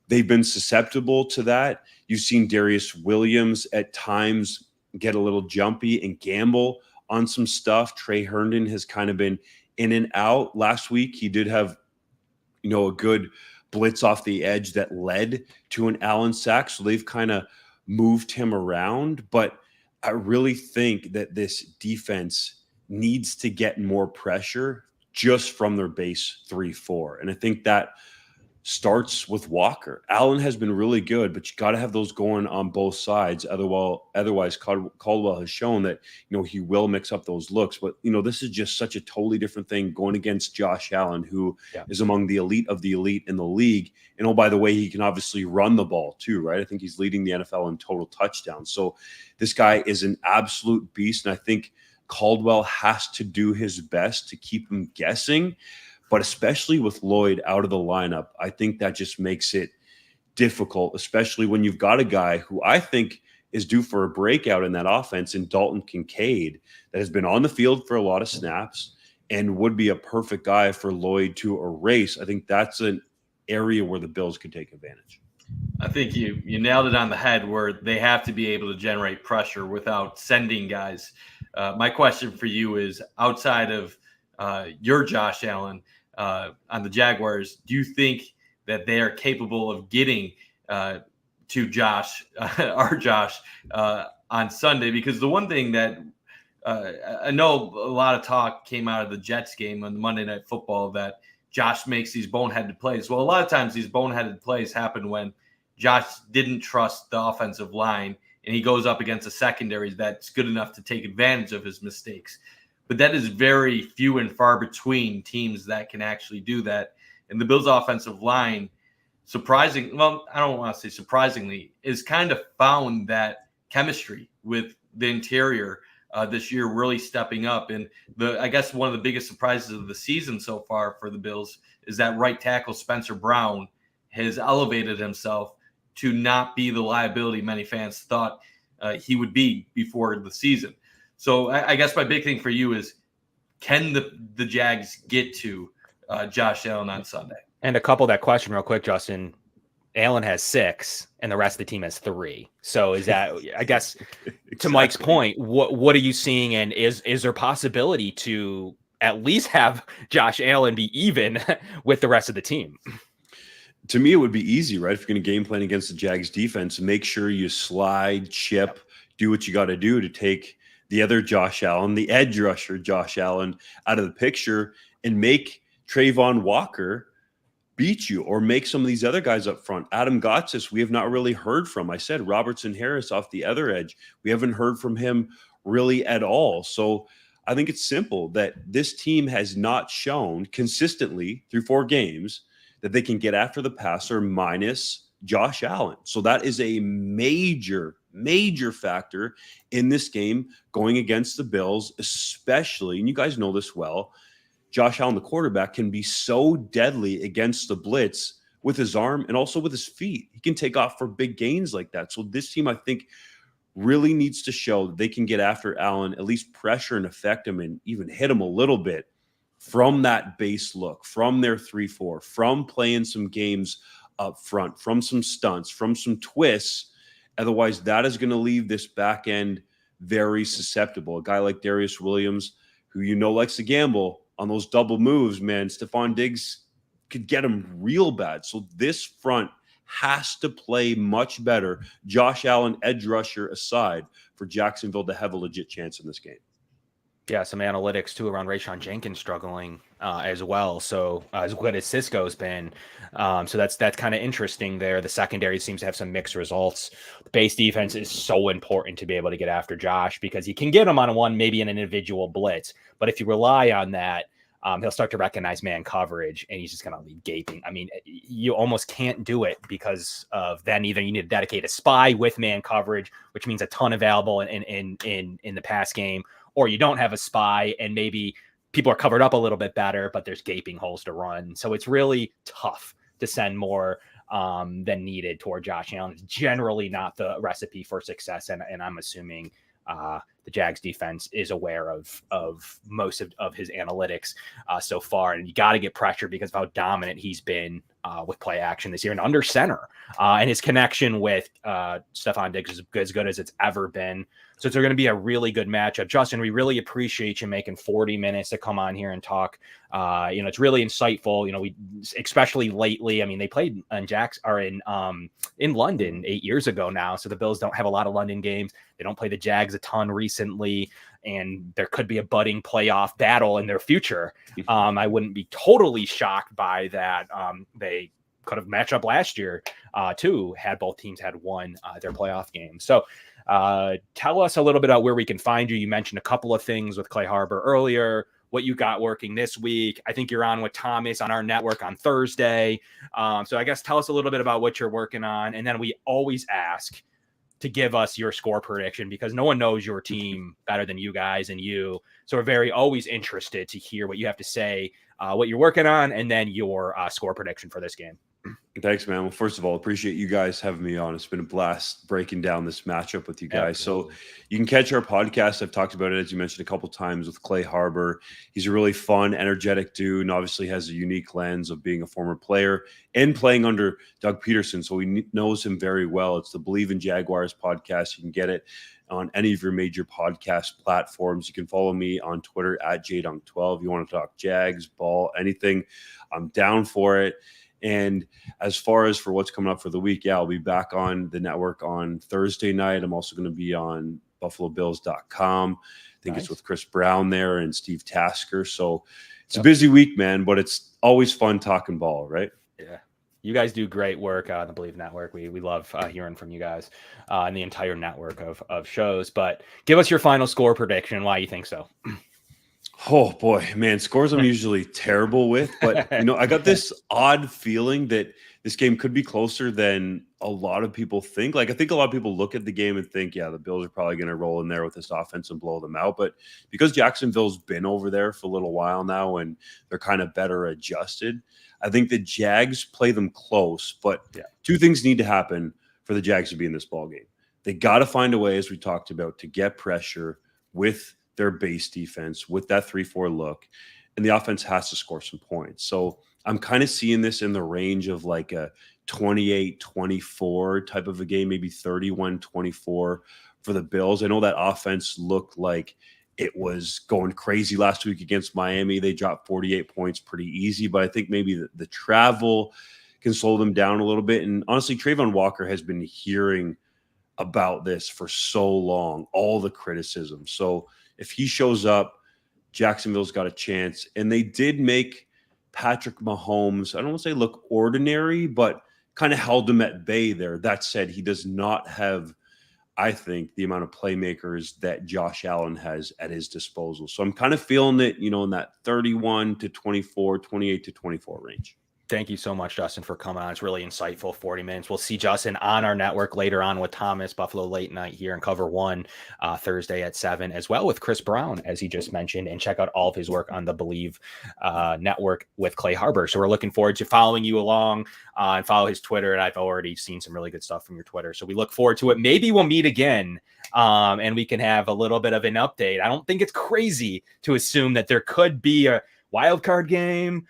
they've been susceptible to that. You've seen Darius Williams at times get a little jumpy and gamble on some stuff. Trey Herndon has kind of been in and out. Last week, he did have, a good blitz off the edge that led to an Allen sack. So they've kind of moved him around. But I really think that this defense needs to get more pressure just from their base 3-4. And I think that starts with Walker. Allen has been really good, but you got to have those going on both sides. Otherwise, Caldwell has shown that, he will mix up those looks. But, this is just such a totally different thing going against Josh Allen, who is among the elite of the elite in the league. And, oh, by the way, he can obviously run the ball too, right? I think he's leading the NFL in total touchdowns. So this guy is an absolute beast. And I think Caldwell has to do his best to keep him guessing. But especially with Lloyd out of the lineup, I think that just makes it difficult, especially when you've got a guy who I think is due for a breakout in that offense in Dalton Kincaid that has been on the field for a lot of snaps and would be a perfect guy for Lloyd to erase. I think that's an area where the Bills could take advantage. I think you nailed it on the head, where they have to be able to generate pressure without sending guys. My question for you is, outside of your Josh Allen on the Jaguars, do you think that they are capable of getting to Josh, our Josh, on Sunday? Because the one thing that I know a lot of talk came out of the Jets game on Monday Night Football that Josh makes these boneheaded plays. Well, a lot of times these boneheaded plays happen when Josh didn't trust the offensive line and he goes up against a secondary that's good enough to take advantage of his mistakes. But that is very few and far between teams that can actually do that. And the Bills' offensive line, I don't want to say surprisingly, is kind of found that chemistry with the interior this year, really stepping up. And I guess one of the biggest surprises of the season so far for the Bills is that right tackle Spencer Brown has elevated himself to not be the liability many fans thought he would be before the season. So I guess my big thing for you is, can the Jags get to Josh Allen on Sunday? And to couple that question real quick, Justin, Allen has 6 and the rest of the team has 3. So is that, I guess, Exactly. to Mike's point, what are you seeing? And is there possibility to at least have Josh Allen be even with the rest of the team? To me, it would be easy, right? If you're going to game plan against the Jags defense, make sure you slide, chip, do what you got to do to take the other Josh Allen, the edge rusher Josh Allen, out of the picture and make Trayvon Walker beat you, or make some of these other guys up front. Adam Gotsis, we have not really heard from. I said Robertson Harris off the other edge. We haven't heard from him really at all. So I think it's simple that this team has not shown consistently through 4 games that they can get after the passer minus Josh Allen. So that is a major factor in this game going against the Bills, especially, and you guys know this well, Josh Allen, the quarterback, can be so deadly against the blitz with his arm and also with his feet. He can take off for big gains like that. So this team, I think, really needs to show that they can get after Allen, at least pressure and affect him and even hit him a little bit from that base look, from their 3-4, from playing some games up front, from some stunts, from some twists. Otherwise, that is going to leave this back end very susceptible. A guy like Darius Williams, who likes to gamble on those double moves, man, Stephon Diggs could get him real bad. So this front has to play much better, Josh Allen, edge rusher aside, for Jacksonville to have a legit chance in this game. Yeah, some analytics too around Rayshon Jenkins struggling as well. So as good as Cisco's been, so that's kind of interesting there. The secondary seems to have some mixed results. The base defense is so important to be able to get after Josh, because you can get him on maybe an individual blitz, but if you rely on that, he'll start to recognize man coverage and he's just going to leave gaping. I mean, you almost can't do it because of then either you need to dedicate a spy with man coverage, which means a ton available in the pass game, or you don't have a spy and maybe people are covered up a little bit better, but there's gaping holes to run. So it's really tough to send more than needed toward Josh Allen. It's generally not the recipe for success. And I'm assuming the Jags defense is aware of most of his analytics so far. And you got to get pressure because of how dominant he's been with play action this year and under center. And his connection with Stephon Diggs is as good as it's ever been. So it's going to be a really good matchup. Justin, we really appreciate you making 40 minutes to come on here and talk. It's really insightful. We especially lately. I mean, they played in Jags are in London 8 years ago now, so the Bills don't have a lot of London games. They don't play the Jags a ton recently, and there could be a budding playoff battle in their future. I wouldn't be totally shocked by that. They could have matched up last year too, had both teams had won their playoff game. So tell us a little bit about where we can find you. You mentioned a couple of things with Clay Harbor earlier, what you got working this week. I think you're on with Thomas on our network on Thursday. So I guess tell us a little bit about what you're working on. And then we always ask to give us your score prediction because no one knows your team better than you guys and you. So we're always interested to hear what you have to say, what you're working on, and then your score prediction for this game. Thanks, man. Well, first of all, appreciate you guys having me on. It's been a blast breaking down this matchup with you guys. Absolutely. So you can catch our podcast. I've talked about it, as you mentioned, a couple of times with Clay Harbor. He's a really fun, energetic dude and obviously has a unique lens of being a former player and playing under Doug Peterson. So he knows him very well. It's the Bleav in Jaguars podcast. You can get it on any of your major podcast platforms. You can follow me on Twitter at jdunk12. If you want to talk Jags, ball, anything, I'm down for it. And as far as for what's coming up for the week, I'll be back on the network on Thursday night. I'm also going to be on BuffaloBills.com. I think it's with Chris Brown there and Steve Tasker. So it's a busy week, man, but it's always fun talking ball, right? Yeah. You guys do great work on the Bleav Network. We love hearing from you guys and the entire network of shows. But give us your final score prediction and why you think so. Oh, boy, man, scores I'm usually terrible with. But, I got this odd feeling that this game could be closer than a lot of people think. Like, I think a lot of people look at the game and think, yeah, the Bills are probably going to roll in there with this offense and blow them out. But because Jacksonville's been over there for a little while now and they're kind of better adjusted, I think the Jags play them close. But two things need to happen for the Jags to be in this ballgame. They got to find a way, as we talked about, to get pressure with their base defense, with that 3-4 look, and the offense has to score some points. So I'm kind of seeing this in the range of like a 28-24 type of a game, maybe 31-24 for the Bills. I know that offense looked like it was going crazy last week against Miami. They dropped 48 points pretty easy, but I think maybe the travel can slow them down a little bit. And honestly, Trayvon Walker has been hearing about this for so long, all the criticism. So if he shows up, Jacksonville's got a chance. And they did make Patrick Mahomes, I don't want to say look ordinary, but kind of held him at bay there. That said, he does not have, I think, the amount of playmakers that Josh Allen has at his disposal. So I'm kind of feeling it, in that 31-24, 28-24 range. Thank you so much, Justin, for coming on. It's really insightful. 40 minutes. We'll see Justin on our network later on with Thomas, Buffalo Late Night here in Cover 1 Thursday at 7, as well with Chris Brown, as he just mentioned, and check out all of his work on the Bleav Network with Clay Harbor. So we're looking forward to following you along and follow his Twitter. And I've already seen some really good stuff from your Twitter. So we look forward to it. Maybe we'll meet again and we can have a little bit of an update. I don't think it's crazy to assume that there could be a wild card game,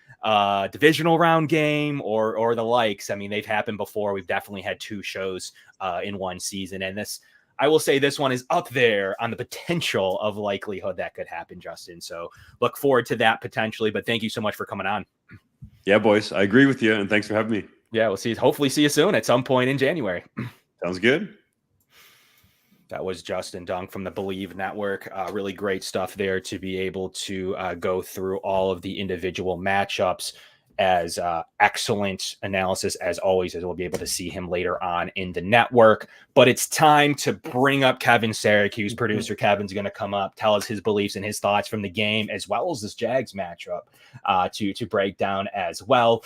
divisional round game or the likes. I mean, they've happened before. We've definitely had 2 shows in one season. And I will say this one is up there on the potential of likelihood that could happen, Justin. So look forward to that potentially, but thank you so much for coming on. Yeah, boys, I agree with you. And thanks for having me. Yeah, hopefully see you soon at some point in January. Sounds good. That was Justin Dunk from the Bleav Network. Really great stuff there to be able to go through all of the individual matchups as excellent analysis as always, as we'll be able to see him later on in the network. But it's time to bring up Kevin Syracuse. Producer Kevin's going to come up, tell us his beliefs and his thoughts from the game, as well as this Jags matchup to break down as well.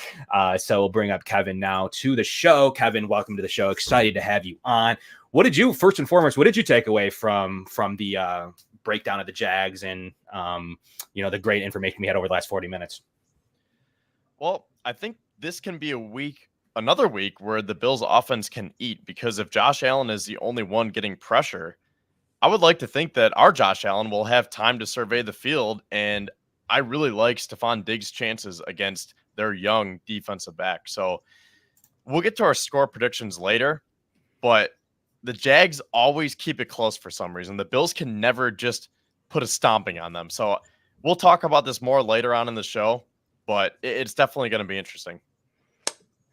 So we'll bring up Kevin now to the show. Kevin, welcome to the show. Excited to have you on. First and foremost, what did you take away from the breakdown of the Jags and, the great information we had over the last 40 minutes? Well, I think this can be another week where the Bills offense can eat, because if Josh Allen is the only one getting pressure, I would like to think that our Josh Allen will have time to survey the field. And I really like Stephon Diggs' chances against their young defensive back. So we'll get to our score predictions later, but the Jags always keep it close for some reason. The Bills can never just put a stomping on them. So we'll talk about this more later on in the show, but it's definitely going to be interesting.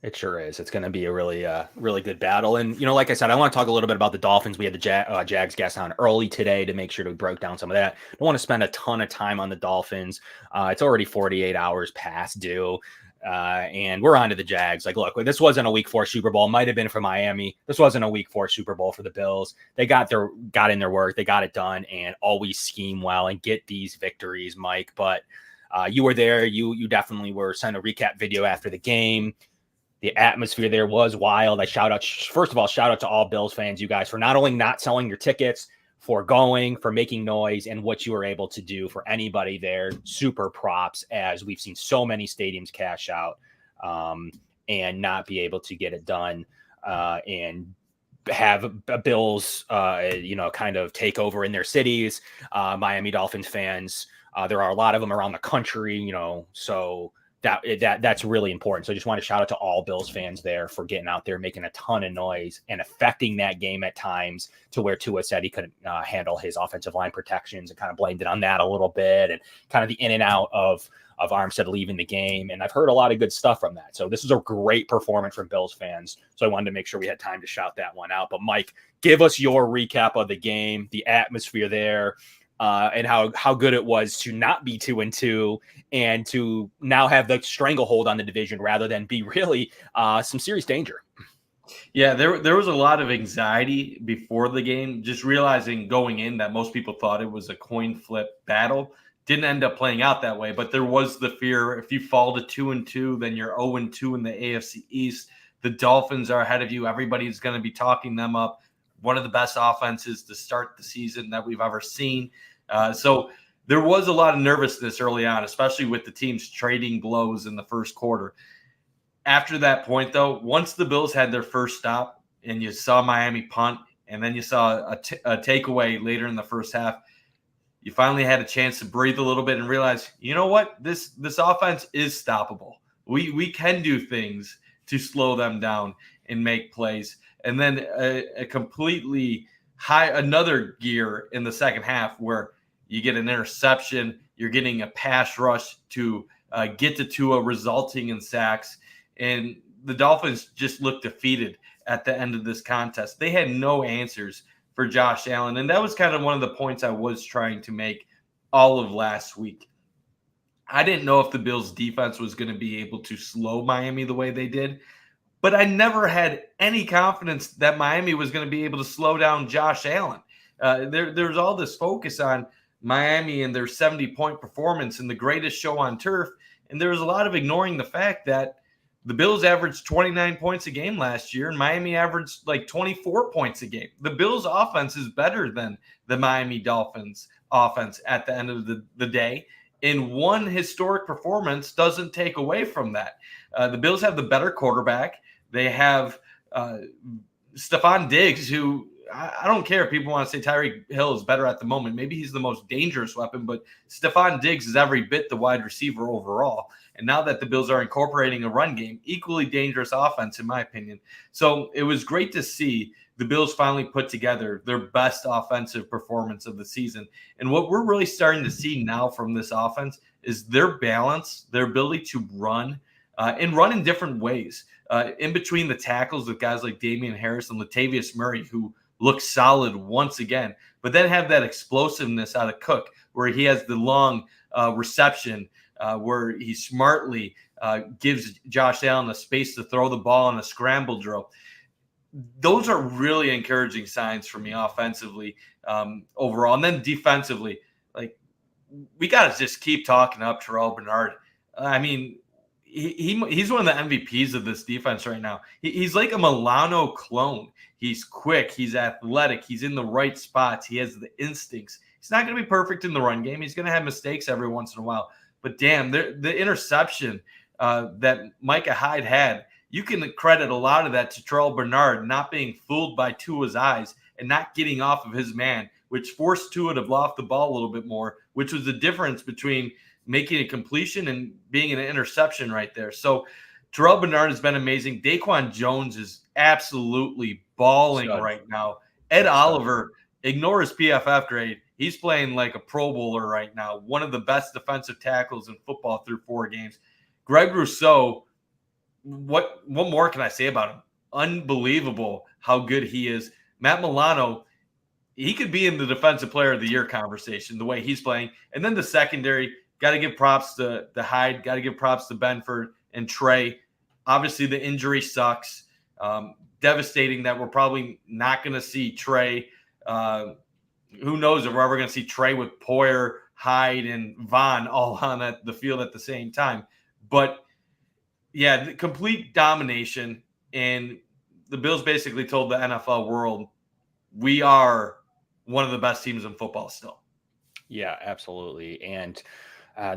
It sure is. It's going to be a really good battle. And, like I said, I want to talk a little bit about the Dolphins. We had the Jags guest on early today to make sure we broke down some of that. Don't want to spend a ton of time on the Dolphins. It's already 48 hours past due. And we're on to the Jags. Like, look, this wasn't a week 4 Super Bowl. Might have been for Miami. This wasn't a week 4 Super Bowl for the Bills. They got in their work. They got it done and always scheme well and get these victories, Mike. But you were there. You definitely were sent a recap video after the game. The atmosphere there was wild. First of all, shout out to all Bills fans, you guys, for not only not selling your tickets, for going, for making noise, and what you were able to do for anybody there. Super props, as we've seen so many stadiums cash out and not be able to get it done and have Bills, kind of take over in their cities. Miami Dolphins fans, there are a lot of them around the country, so that's really important. So I just want to shout out to all Bills fans there for getting out there, making a ton of noise and affecting that game at times to where Tua said he couldn't handle his offensive line protections and kind of blamed it on that a little bit, and kind of the in and out of Armstead leaving the game. And I've heard a lot of good stuff from that. So this is a great performance from Bills fans. So I wanted to make sure we had time to shout that one out. But Mike, give us your recap of the game, the atmosphere there, and how good it was to not be 2-2 and to now have the stranglehold on the division rather than be really some serious danger. Yeah, there was a lot of anxiety before the game, just realizing going in that most people thought it was a coin flip battle. Didn't end up playing out that way, but there was the fear if you fall to 2-2, then you're 0-2 in the AFC East. The Dolphins are ahead of you. Everybody's going to be talking them up. One of the best offenses to start the season that we've ever seen. So there was a lot of nervousness early on, especially with the teams trading blows in the first quarter. After that point, though, once the Bills had their first stop and you saw Miami punt, and then you saw a takeaway later in the first half, you finally had a chance to breathe a little bit and realize, you know what, this offense is stoppable. We can do things to slow them down and make plays. And then a completely another gear in the second half where you get an interception, you're getting a pass rush to get to Tua, resulting in sacks. And the Dolphins just looked defeated at the end of this contest. They had no answers for Josh Allen. And that was kind of one of the points I was trying to make all of last week. I didn't know if the Bills defense was going to be able to slow Miami the way they did, but I never had any confidence that Miami was going to be able to slow down Josh Allen. There's all this focus on Miami and their 70-point performance and the greatest show on turf. And there was a lot of ignoring the fact that the Bills averaged 29 points a game last year, and Miami averaged like 24 points a game. The Bills' offense is better than the Miami Dolphins' offense at the end of the day. And one historic performance doesn't take away from that. The Bills have the better quarterback. They have Stephon Diggs, who I don't care if people want to say Tyreek Hill is better at the moment. Maybe he's the most dangerous weapon, but Stephon Diggs is every bit the wide receiver overall. And now that the Bills are incorporating a run game, equally dangerous offense, in my opinion. So it was great to see the Bills finally put together their best offensive performance of the season. And what we're really starting to see now from this offense is their balance, their ability to run and run in different ways. In between the tackles with guys like Damian Harris and Latavius Murray, who look solid once again, but then have that explosiveness out of Cook, where he has the long reception, where he smartly gives Josh Allen a space to throw the ball on a scramble drill. Those are really encouraging signs for me offensively overall. And then defensively, like, we got to just keep talking up Terrell Bernard. I mean, he's one of the MVPs of this defense right now. He's like a Milano clone. He's quick. He's athletic. He's in the right spots. He has the instincts. He's not going to be perfect in the run game. He's going to have mistakes every once in a while. But damn, the interception that Micah Hyde had, you can credit a lot of that to Terrell Bernard not being fooled by Tua's eyes and not getting off of his man, which forced Tua to loft the ball a little bit more, which was the difference between making a completion and being an interception right there. So Terrell Bernard has been amazing. Daquan Jones is absolutely balling right now. Ed Oliver, ignore his PFF grade. He's playing like a Pro Bowler right now. One of the best defensive tackles in football through 4 games. Greg Rousseau, what more can I say about him? Unbelievable how good he is. Matt Milano, he could be in the Defensive Player of the Year conversation, the way he's playing. And then the secondary, got to give props to Hyde, got to give props to Benford and Trey. Obviously, the injury sucks. Devastating that we're probably not going to see Trey. Who knows if we're ever going to see Trey with Poyer, Hyde, and Vaughn all on the field at the same time. But, yeah, the complete domination. And the Bills basically told the NFL world, we are one of the best teams in football still. Yeah, absolutely. And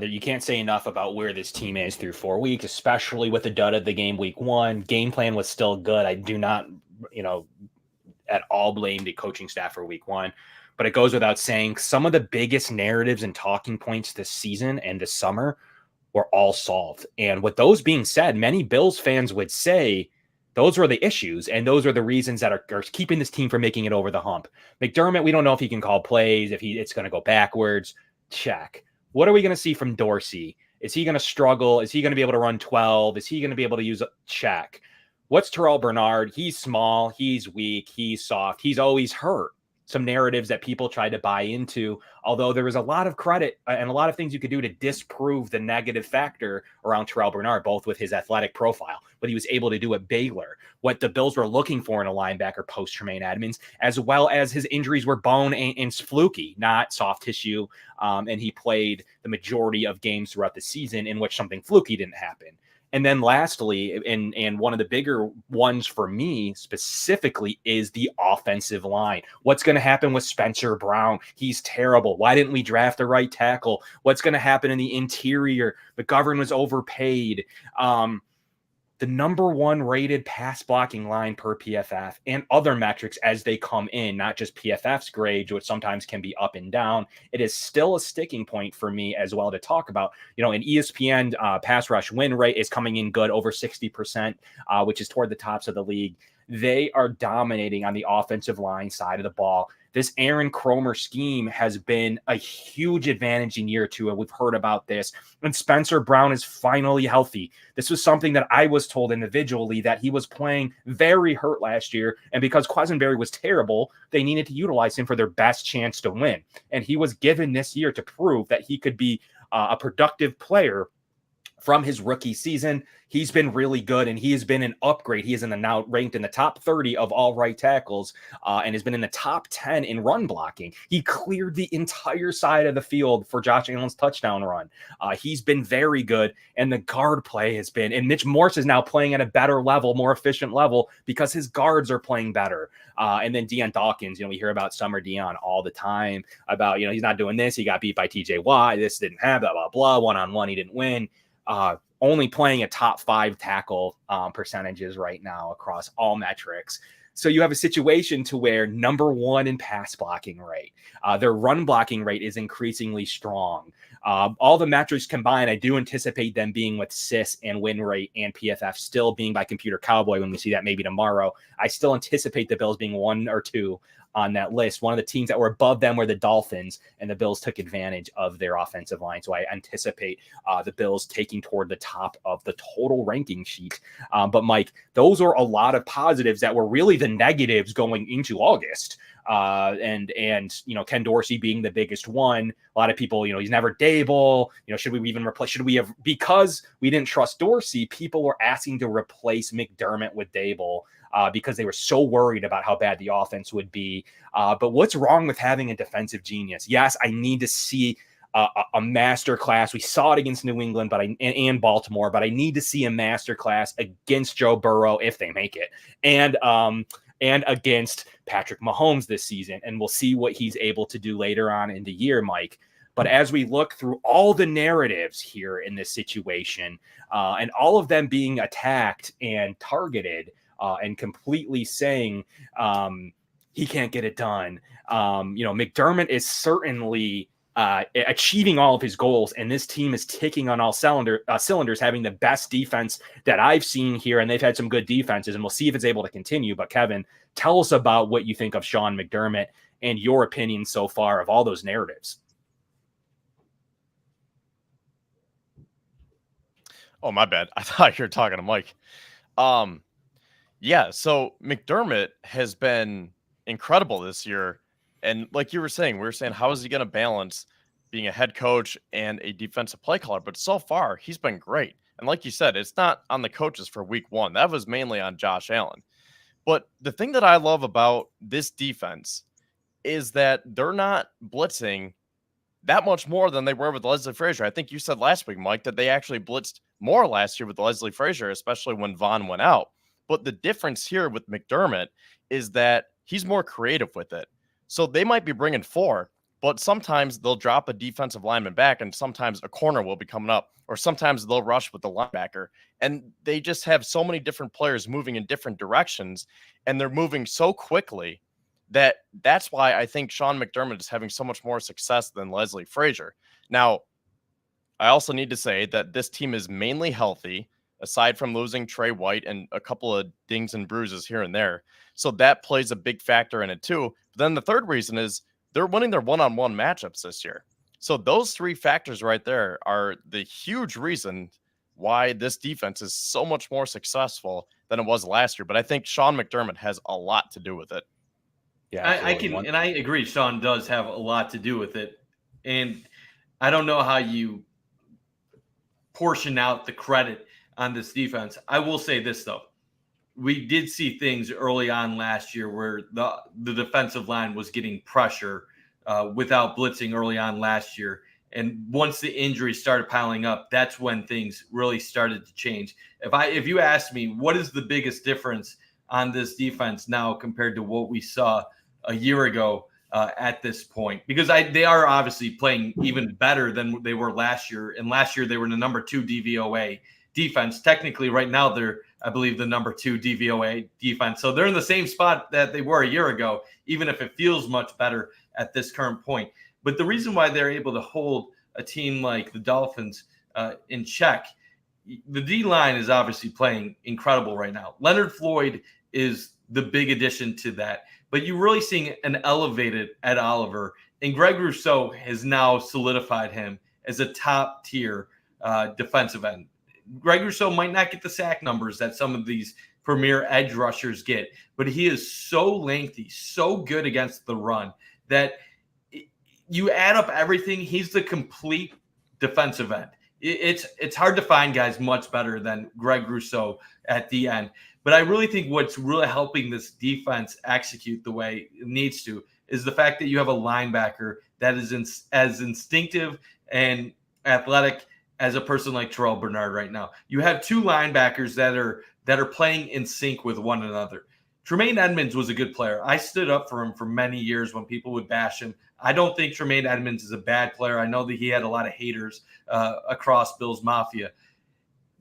you can't say enough about where this team is through 4 weeks, especially with the dud of the game week 1. Game plan was still good. I do not, at all blame the coaching staff for week 1. But it goes without saying, some of the biggest narratives and talking points this season and this summer were all solved. And with those being said, many Bills fans would say those were the issues, and those are the reasons that are keeping this team from making it over the hump. McDermott, we don't know if he can call plays, if it's going to go backwards. Check. What are we going to see from Dorsey? Is he going to struggle? Is he going to be able to run 12? Is he going to be able to use a check? What's Terrell Bernard? He's small. He's weak. He's soft. He's always hurt. Some narratives that people tried to buy into, although there was a lot of credit and a lot of things you could do to disprove the negative factor around Terrell Bernard, both with his athletic profile, what he was able to do at Baylor, what the Bills were looking for in a linebacker post Tremaine Edmonds, as well as his injuries were bone and fluky, not soft tissue. And he played the majority of games throughout the season in which something fluky didn't happen. And then lastly, and one of the bigger ones for me specifically is the offensive line. What's going to happen with Spencer Brown? He's terrible. Why didn't we draft a right tackle? What's going to happen in the interior? McGovern was overpaid. The number one rated pass blocking line per PFF and other metrics as they come in, not just PFF's grade, which sometimes can be up and down. It is still a sticking point for me as well to talk about. An ESPN pass rush win rate is coming in good, over 60%, which is toward the tops of the league. They are dominating on the offensive line side of the ball. This Aaron Kromer scheme has been a huge advantage in year two, and we've heard about this. And Spencer Brown is finally healthy. This was something that I was told individually that he was playing very hurt last year, and because Quisenberry was terrible, they needed to utilize him for their best chance to win. And he was given this year to prove that he could be a productive player. From his rookie season, he's been really good, and he has been an upgrade. He is now ranked in the top 30 of all right tackles and has been in the top 10 in run blocking. He cleared the entire side of the field for Josh Allen's touchdown run. He's been very good, and the guard play has been, and Mitch Morse is now playing at a better level, more efficient level, because his guards are playing better. And then Deion Dawkins, we hear about Summer Deion all the time about, he's not doing this. He got beat by TJ Watt. This didn't have blah, blah, blah. One-on-one, he didn't win. Only playing a top 5 tackle percentages right now across all metrics. So you have a situation to where number one in pass blocking rate, their run blocking rate is increasingly strong. All the metrics combined, I do anticipate them being with SIS and win rate and PFF still being by Computer Cowboy when we see that maybe tomorrow. I still anticipate the Bills being 1 or 2 on that list. One of the teams that were above them were the Dolphins, and the Bills took advantage of their offensive line. So I anticipate the Bills taking toward the top of the total ranking sheet. But Mike, those are a lot of positives that were really the negatives going into August. And Ken Dorsey being the biggest one. A lot of people, he's never Dable. Should we even replace? Should we have? Because we didn't trust Dorsey, people were asking to replace McDermott with Dable. Because they were so worried about how bad the offense would be. But what's wrong with having a defensive genius? Yes, I need to see a master class. We saw it against New England, and Baltimore, but I need to see a master class against Joe Burrow if they make it, and against Patrick Mahomes this season. And we'll see what he's able to do later on in the year, Mike. But as we look through all the narratives here in this situation, and all of them being attacked and targeted, and completely saying he can't get it done. McDermott is certainly achieving all of his goals, and this team is ticking on all cylinders, having the best defense that I've seen here, and they've had some good defenses, and we'll see if it's able to continue. But Kevin, tell us about what you think of Sean McDermott and your opinion so far of all those narratives. Oh, my bad. I thought you were talking to Mike. Yeah, so McDermott has been incredible this year. And like you were saying, we were saying, how is he going to balance being a head coach and a defensive play caller? But so far, he's been great. And like you said, it's not on the coaches for week one. That was mainly on Josh Allen. But the thing that I love about this defense is that they're not blitzing that much more than they were with Leslie Frazier. I think you said last week, Mike, that they actually blitzed more last year with Leslie Frazier, especially when Vaughn went out. But the difference here with McDermott is that he's more creative with it. So they might be bringing 4, but sometimes they'll drop a defensive lineman back, and sometimes a corner will be coming up, or sometimes they'll rush with the linebacker. And they just have so many different players moving in different directions, and they're moving so quickly that's why I think Sean McDermott is having so much more success than Leslie Frazier. Now, I also need to say that this team is mainly healthy, aside from losing Trey White and a couple of dings and bruises here and there. So that plays a big factor in it too. But then the third reason is they're winning their one-on-one matchups this year. So those three factors right there are the huge reason why this defense is so much more successful than it was last year. But I think Sean McDermott has a lot to do with it. Yeah, I agree. Sean does have a lot to do with it. And I don't know how you portion out the credit on this defense. I will say this, though. We did see things early on last year where the defensive line was getting pressure without blitzing early on last year. And once the injuries started piling up, that's when things really started to change. If you ask me, what is the biggest difference on this defense now compared to what we saw a year ago at this point? Because they are obviously playing even better than they were last year. And last year they were the number 2 DVOA defense. Technically, right now they're, I believe, the number 2 DVOA defense. So they're in the same spot that they were a year ago, even if it feels much better at this current point. But the reason why they're able to hold a team like the Dolphins in check, the D-line is obviously playing incredible right now. Leonard Floyd is the big addition to that. But you're really seeing an elevated Ed Oliver. And Greg Rousseau has now solidified him as a top-tier defensive end. Greg Rousseau might not get the sack numbers that some of these premier edge rushers get, but he is so lengthy, so good against the run that you add up everything, he's the complete defensive end. It's hard to find guys much better than Greg Rousseau at the end. But I really think what's really helping this defense execute the way it needs to is the fact that you have a linebacker that is as instinctive and athletic as a person like Terrell Bernard right now. You have two linebackers that are playing in sync with one another. Tremaine Edmonds was a good player. I stood up for him for many years when people would bash him. I don't think Tremaine Edmonds is a bad player. I know that he had a lot of haters across Bills Mafia.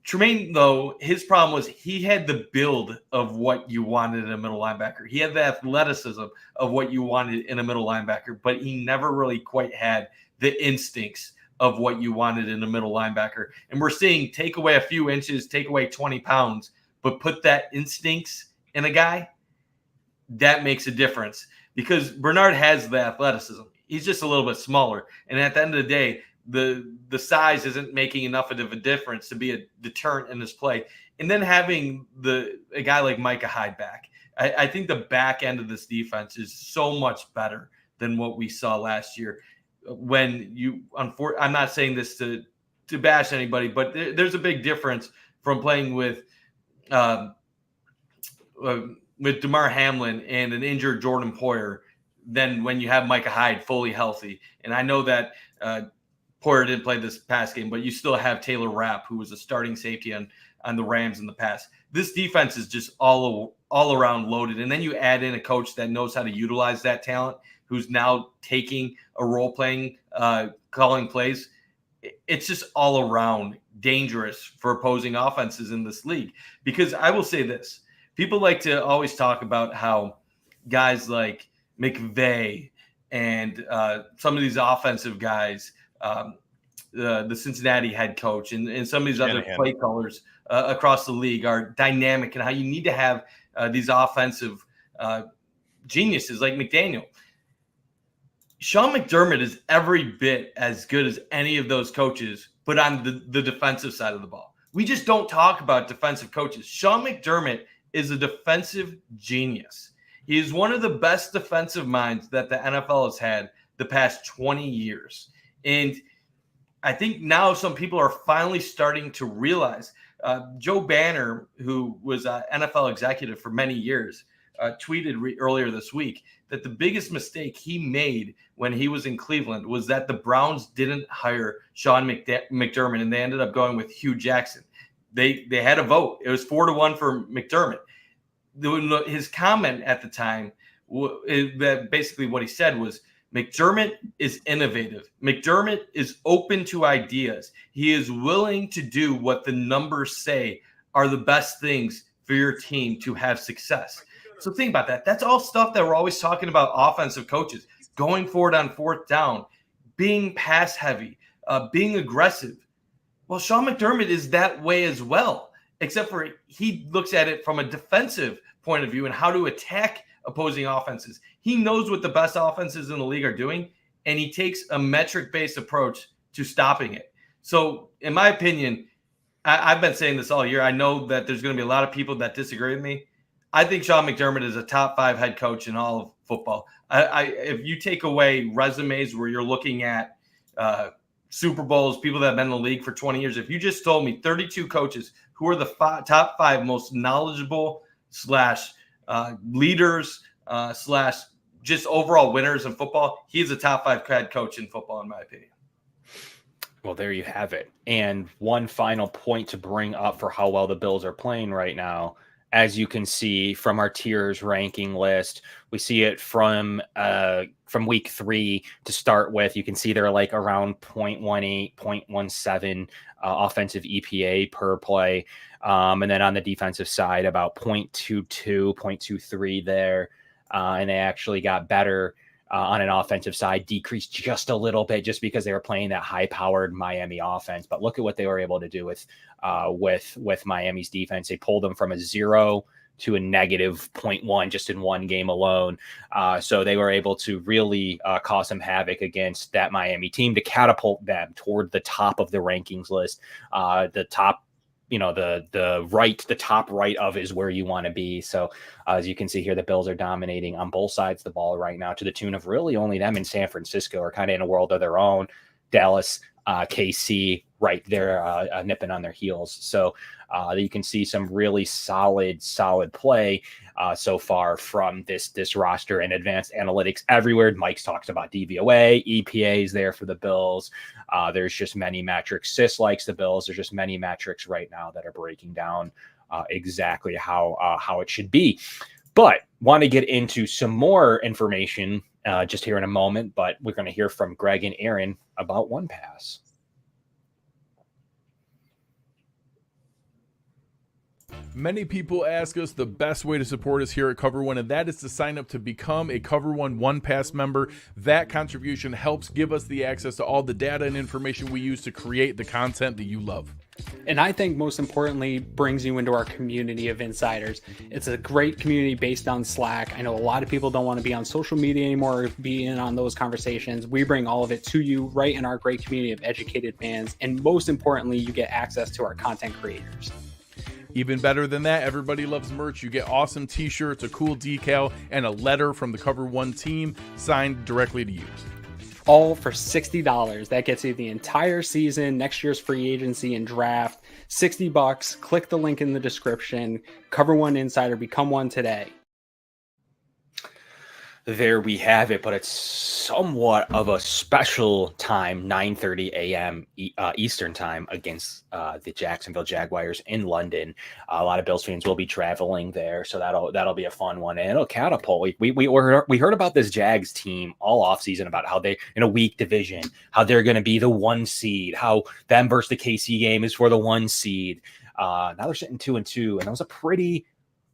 Tremaine, though, his problem was he had the build of what you wanted in a middle linebacker. He had the athleticism of what you wanted in a middle linebacker, but he never really quite had the instincts of what you wanted in a middle linebacker. And we're seeing take away a few inches, take away 20 pounds, but put that instincts in a guy, that makes a difference because Bernard has the athleticism. He's just a little bit smaller. And at the end of the day, the size isn't making enough of a difference to be a deterrent in this play. And then having a guy like Micah Hyde back, I think the back end of this defense is so much better than what we saw last year. I'm not saying this to bash anybody, but there's a big difference from playing with DeMar Hamlin and an injured Jordan Poyer than when you have Micah Hyde fully healthy. And I know that Poyer didn't play this past game, but you still have Taylor Rapp, who was a starting safety on the Rams in the past. This defense is just all around loaded. And then you add in a coach that knows how to utilize that talent, who's now taking a role playing, calling plays. It's just all around dangerous for opposing offenses in this league. Because I will say this, people like to always talk about how guys like McVay and some of these offensive guys, the Cincinnati head coach and some of these other play callers across the league are dynamic and how you need to have these offensive geniuses like McDaniel. Sean McDermott is every bit as good as any of those coaches, but on the defensive side of the ball. We just don't talk about defensive coaches. Sean McDermott is a defensive genius. He is one of the best defensive minds that the NFL has had the past 20 years. And I think now some people are finally starting to realize. Joe Banner, who was an NFL executive for many years, tweeted earlier this week that the biggest mistake he made when he was in Cleveland was that the Browns didn't hire Sean McDermott, and they ended up going with Hugh Jackson. They had a vote. It was 4-1 for McDermott. His comment at the time, that basically what he said was, McDermott is innovative. McDermott is open to ideas. He is willing to do what the numbers say are the best things for your team to have success. So think about that. That's all stuff that we're always talking about offensive coaches. Going forward on fourth down, being pass heavy, being aggressive. Well, Sean McDermott is that way as well, except for he looks at it from a defensive point of view and how to attack opposing offenses. He knows what the best offenses in the league are doing, and he takes a metric-based approach to stopping it. So, in my opinion, I've been saying this all year. I know that there's going to be a lot of people that disagree with me. I think Sean McDermott is a top 5 head coach in all of football. If you take away resumes where you're looking at Super Bowls, people that have been in the league for 20 years, if you just told me 32 coaches who are the top 5 most knowledgeable / leaders / just overall winners in football, he's a top 5 head coach in football, in my opinion. Well, there you have it. And one final point to bring up for how well the Bills are playing right now. As you can see from our tiers ranking list, we see it from week 3 to start with. You can see they're like around 0.18, 0.17 offensive EPA per play. And then on the defensive side, about 0.22, 0.23 there. And they actually got better on an offensive side, decreased just a little bit just because they were playing that high-powered Miami offense. But look at what they were able to do with Miami's defense. They pulled them from a 0 to a negative 0.1 just in one game alone. So they were able to really cause some havoc against that Miami team to catapult them toward the top of the rankings list. The top, the top right of is where you want to be. So as you can see here, the Bills are dominating on both sides of the ball right now to the tune of really only them and San Francisco are kind of in a world of their own. Dallas, KC right there nipping on their heels. So you can see some really solid play so far from this roster and advanced analytics everywhere. Mike's talks about DVOA, EPA is there for the Bills. There's just many metrics. Sis likes the Bills. There's just many metrics right now that are breaking down exactly how it should be. But want to get into some more information just here in a moment. But we're going to hear from Greg and Aaron about One Pass. Many people ask us the best way to support us here at Cover One, and that is to sign up to become a Cover One Pass member. That contribution helps give us the access to all the data and information we use to create the content that you love. And I think most importantly, brings you into our community of insiders. It's a great community based on Slack. I know a lot of people don't want to be on social media anymore or be in on those conversations. We bring all of it to you right in our great community of educated fans. And most importantly, you get access to our content creators. Even better than that, everybody loves merch. You get awesome t-shirts, a cool decal, and a letter from the Cover One team signed directly to you. All for $60. That gets you the entire season, next year's free agency and draft. $60. Click the link in the description. Cover One Insider. Become one today. There we have it, but it's somewhat of a special time, 9:30 a.m. Eastern time against the Jacksonville Jaguars in London. A lot of Bills fans will be traveling there, so that'll be a fun one, and it'll catapult. We heard about this Jags team all offseason about how they in a weak division, how they're going to be the 1 seed, how them versus the KC game is for the 1 seed. Now they're sitting 2-2, and that was a pretty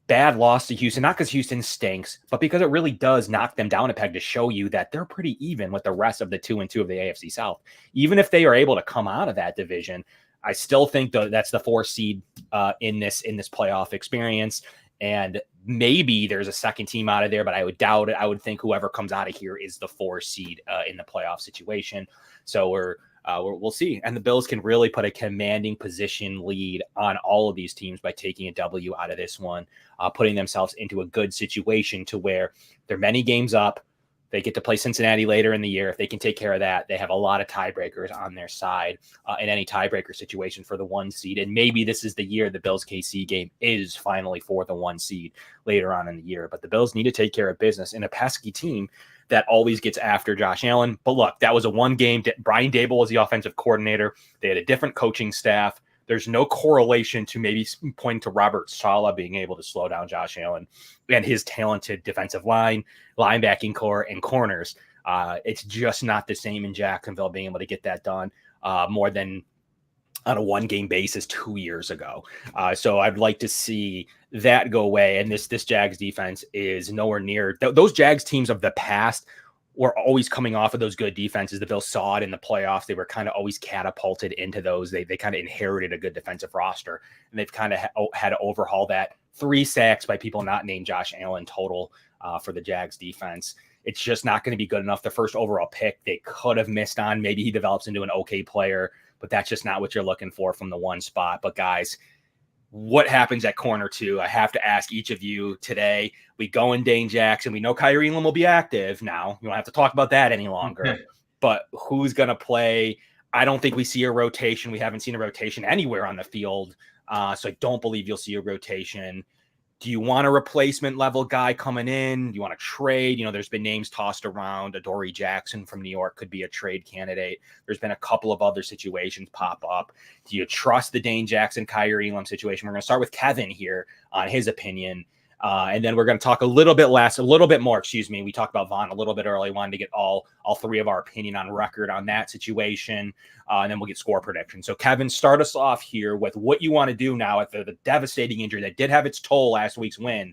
bad loss to Houston, not because Houston stinks, but because it really does knock them down a peg to show you that they're pretty even with the rest of the 2-2 of the AFC South. Even if they are able to come out of that division, I still think that's the 4 seed in this playoff experience. And maybe there's a second team out of there, but I would doubt it. I would think whoever comes out of here is the 4 seed in the playoff situation. So we'll see. And the Bills can really put a commanding position lead on all of these teams by taking a W out of this one, putting themselves into a good situation to where they're many games up. They get to play Cincinnati later in the year. If they can take care of that, they have a lot of tiebreakers on their side in any tiebreaker situation for the 1 seed. And maybe this is the year the Bills KC game is finally for the 1 seed later on in the year. But the Bills need to take care of business in a pesky team that always gets after Josh Allen. But look, that was a 1 game. Brian Dable was the offensive coordinator. They had a different coaching staff. There's no correlation to maybe pointing to Robert Saleh being able to slow down Josh Allen and his talented defensive line, linebacking core, and corners. It's just not the same in Jacksonville being able to get that done more than on a 1 game basis 2 years ago. So I'd like to see that go away. And this Jags defense is nowhere near those Jags teams of the past were always coming off of those good defenses. The Bills saw it in the playoffs. They were kind of always catapulted into those. They kind of inherited a good defensive roster, and they've kind of had to overhaul that. 3 sacks by people not named Josh Allen total for the Jags defense. It's just not going to be good enough. The first overall pick they could have missed on. Maybe he develops into an okay player, but that's just not what you're looking for from the 1 spot. But guys, what happens at corner 2? I have to ask each of you today. We go in Dane Jackson. We know Kyrie Elam will be active now. You don't have to talk about that any longer. But who's going to play? I don't think we see a rotation. We haven't seen a rotation anywhere on the field. So I don't believe you'll see a rotation. Do you want a replacement level guy coming in? Do you want to trade? There's been names tossed around. Adoree Jackson from New York could be a trade candidate. There's been a couple of other situations pop up. Do you trust the Dane Jackson, Kyrie Elam situation? We're going to start with Kevin here on his opinion. And then we're going to talk a little bit more. We talked about Vaughn a little bit early. Wanted to get all 3 of our opinion on record on that situation. And then we'll get score prediction. So Kevin, start us off here with what you want to do now after the devastating injury that did have its toll last week's win.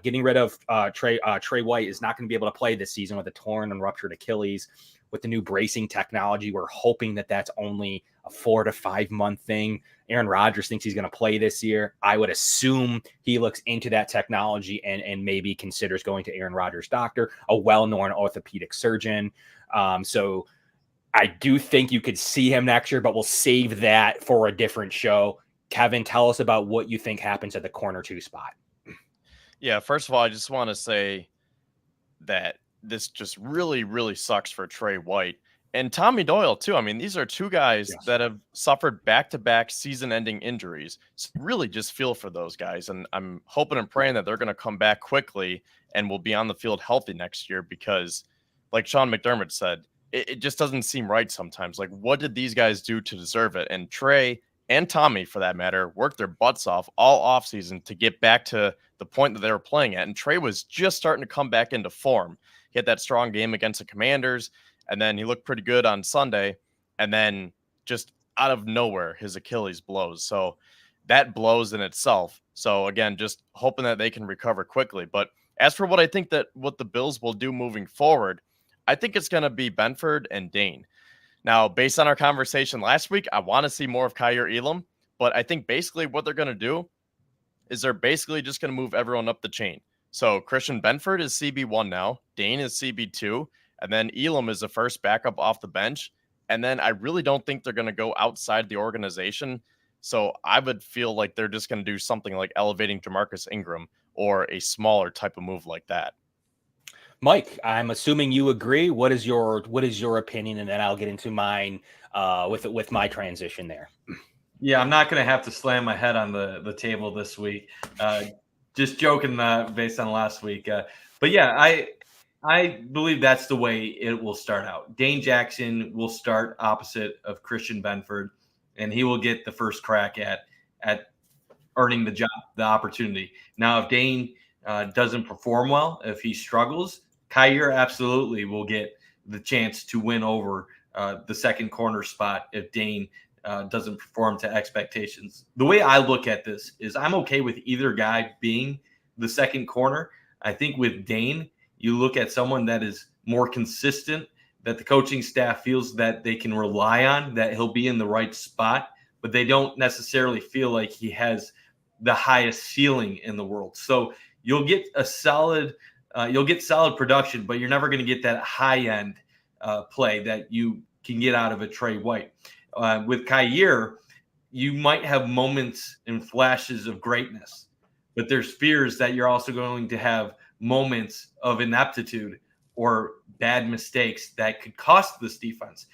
Getting rid of Trey White is not going to be able to play this season with a torn and ruptured Achilles. With the new bracing technology, we're hoping that that's only a 4 to 5 month thing. Aaron Rodgers thinks he's going to play this year. I would assume he looks into that technology and maybe considers going to Aaron Rodgers' doctor, a well-known orthopedic surgeon. So I do think you could see him next year, but we'll save that for a different show. Kevin, tell us about what you think happens at the corner 2 spot. Yeah, first of all, I just want to say that this just really, really sucks for Trey White and Tommy Doyle too. I mean, these are 2 guys that have suffered back-to-back season-ending injuries. So really just feel for those guys. And I'm hoping and praying that they're going to come back quickly and will be on the field healthy next year because, like Sean McDermott said, it just doesn't seem right sometimes. Like, what did these guys do to deserve it? And Trey and Tommy, for that matter, worked their butts off all offseason to get back to the point that they were playing at. And Trey was just starting to come back into form. He had that strong game against the Commanders, and then he looked pretty good on Sunday, and then just out of nowhere, his Achilles blows. So that blows in itself. So again, just hoping that they can recover quickly. But as for what I think that what the Bills will do moving forward, I think it's going to be Benford and Dane. Now, based on our conversation last week, I want to see more of Kyrie Elam, but I think basically what they're going to do is they're basically just going to move everyone up the chain. So Christian Benford is CB1 now, Dane is CB2, and then Elam is the first backup off the bench. And then I really don't think they're going to go outside the organization. So I would feel like they're just going to do something like elevating Jamarcus Ingram or a smaller type of move like that. Mike, I'm assuming you agree. What is your opinion? And then I'll get into mine with my transition there. Yeah, I'm not going to have to slam my head on the table this week. Just joking based on last week. But yeah, I believe that's the way it will start out. Dane Jackson will start opposite of Christian Benford, and he will get the first crack at earning the job, the opportunity. Now, if Dane doesn't perform well, if he struggles, Kyrie absolutely will get the chance to win over the second corner spot if Dane doesn't perform to expectations. The way I look at this is I'm okay with either guy being the second corner. I think with Dane, you look at someone that is more consistent, that the coaching staff feels that they can rely on, that he'll be in the right spot, but they don't necessarily feel like he has the highest ceiling in the world. So you'll get solid production, but you're never going to get that high end play that you can get out of a Trey White. With Kyrie, you might have moments and flashes of greatness, but there's fears that you're also going to have moments of ineptitude or bad mistakes that could cost this defense.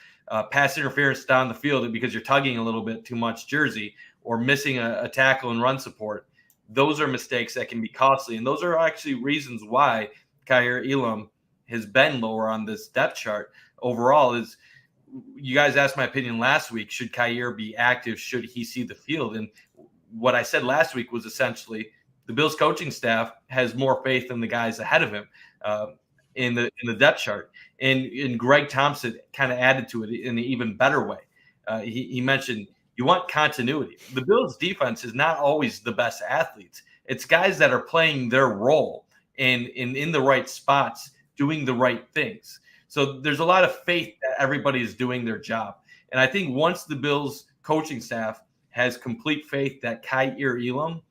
Pass interference down the field because you're tugging a little bit too much jersey or missing a tackle and run support. Those are mistakes that can be costly. And those are actually reasons why Kyrie Elam has been lower on this depth chart overall. Is you guys asked my opinion last week. Should Kyrie be active? Should he see the field? And what I said last week was essentially the Bills coaching staff has more faith in the guys ahead of him in the depth chart. And Greg Thompson kind of added to it in an even better way. He mentioned you want continuity. The Bills defense is not always the best athletes. It's guys that are playing their role and in the right spots, doing the right things. So there's a lot of faith that everybody is doing their job. And I think once the Bills coaching staff has complete faith that Kaiir Elam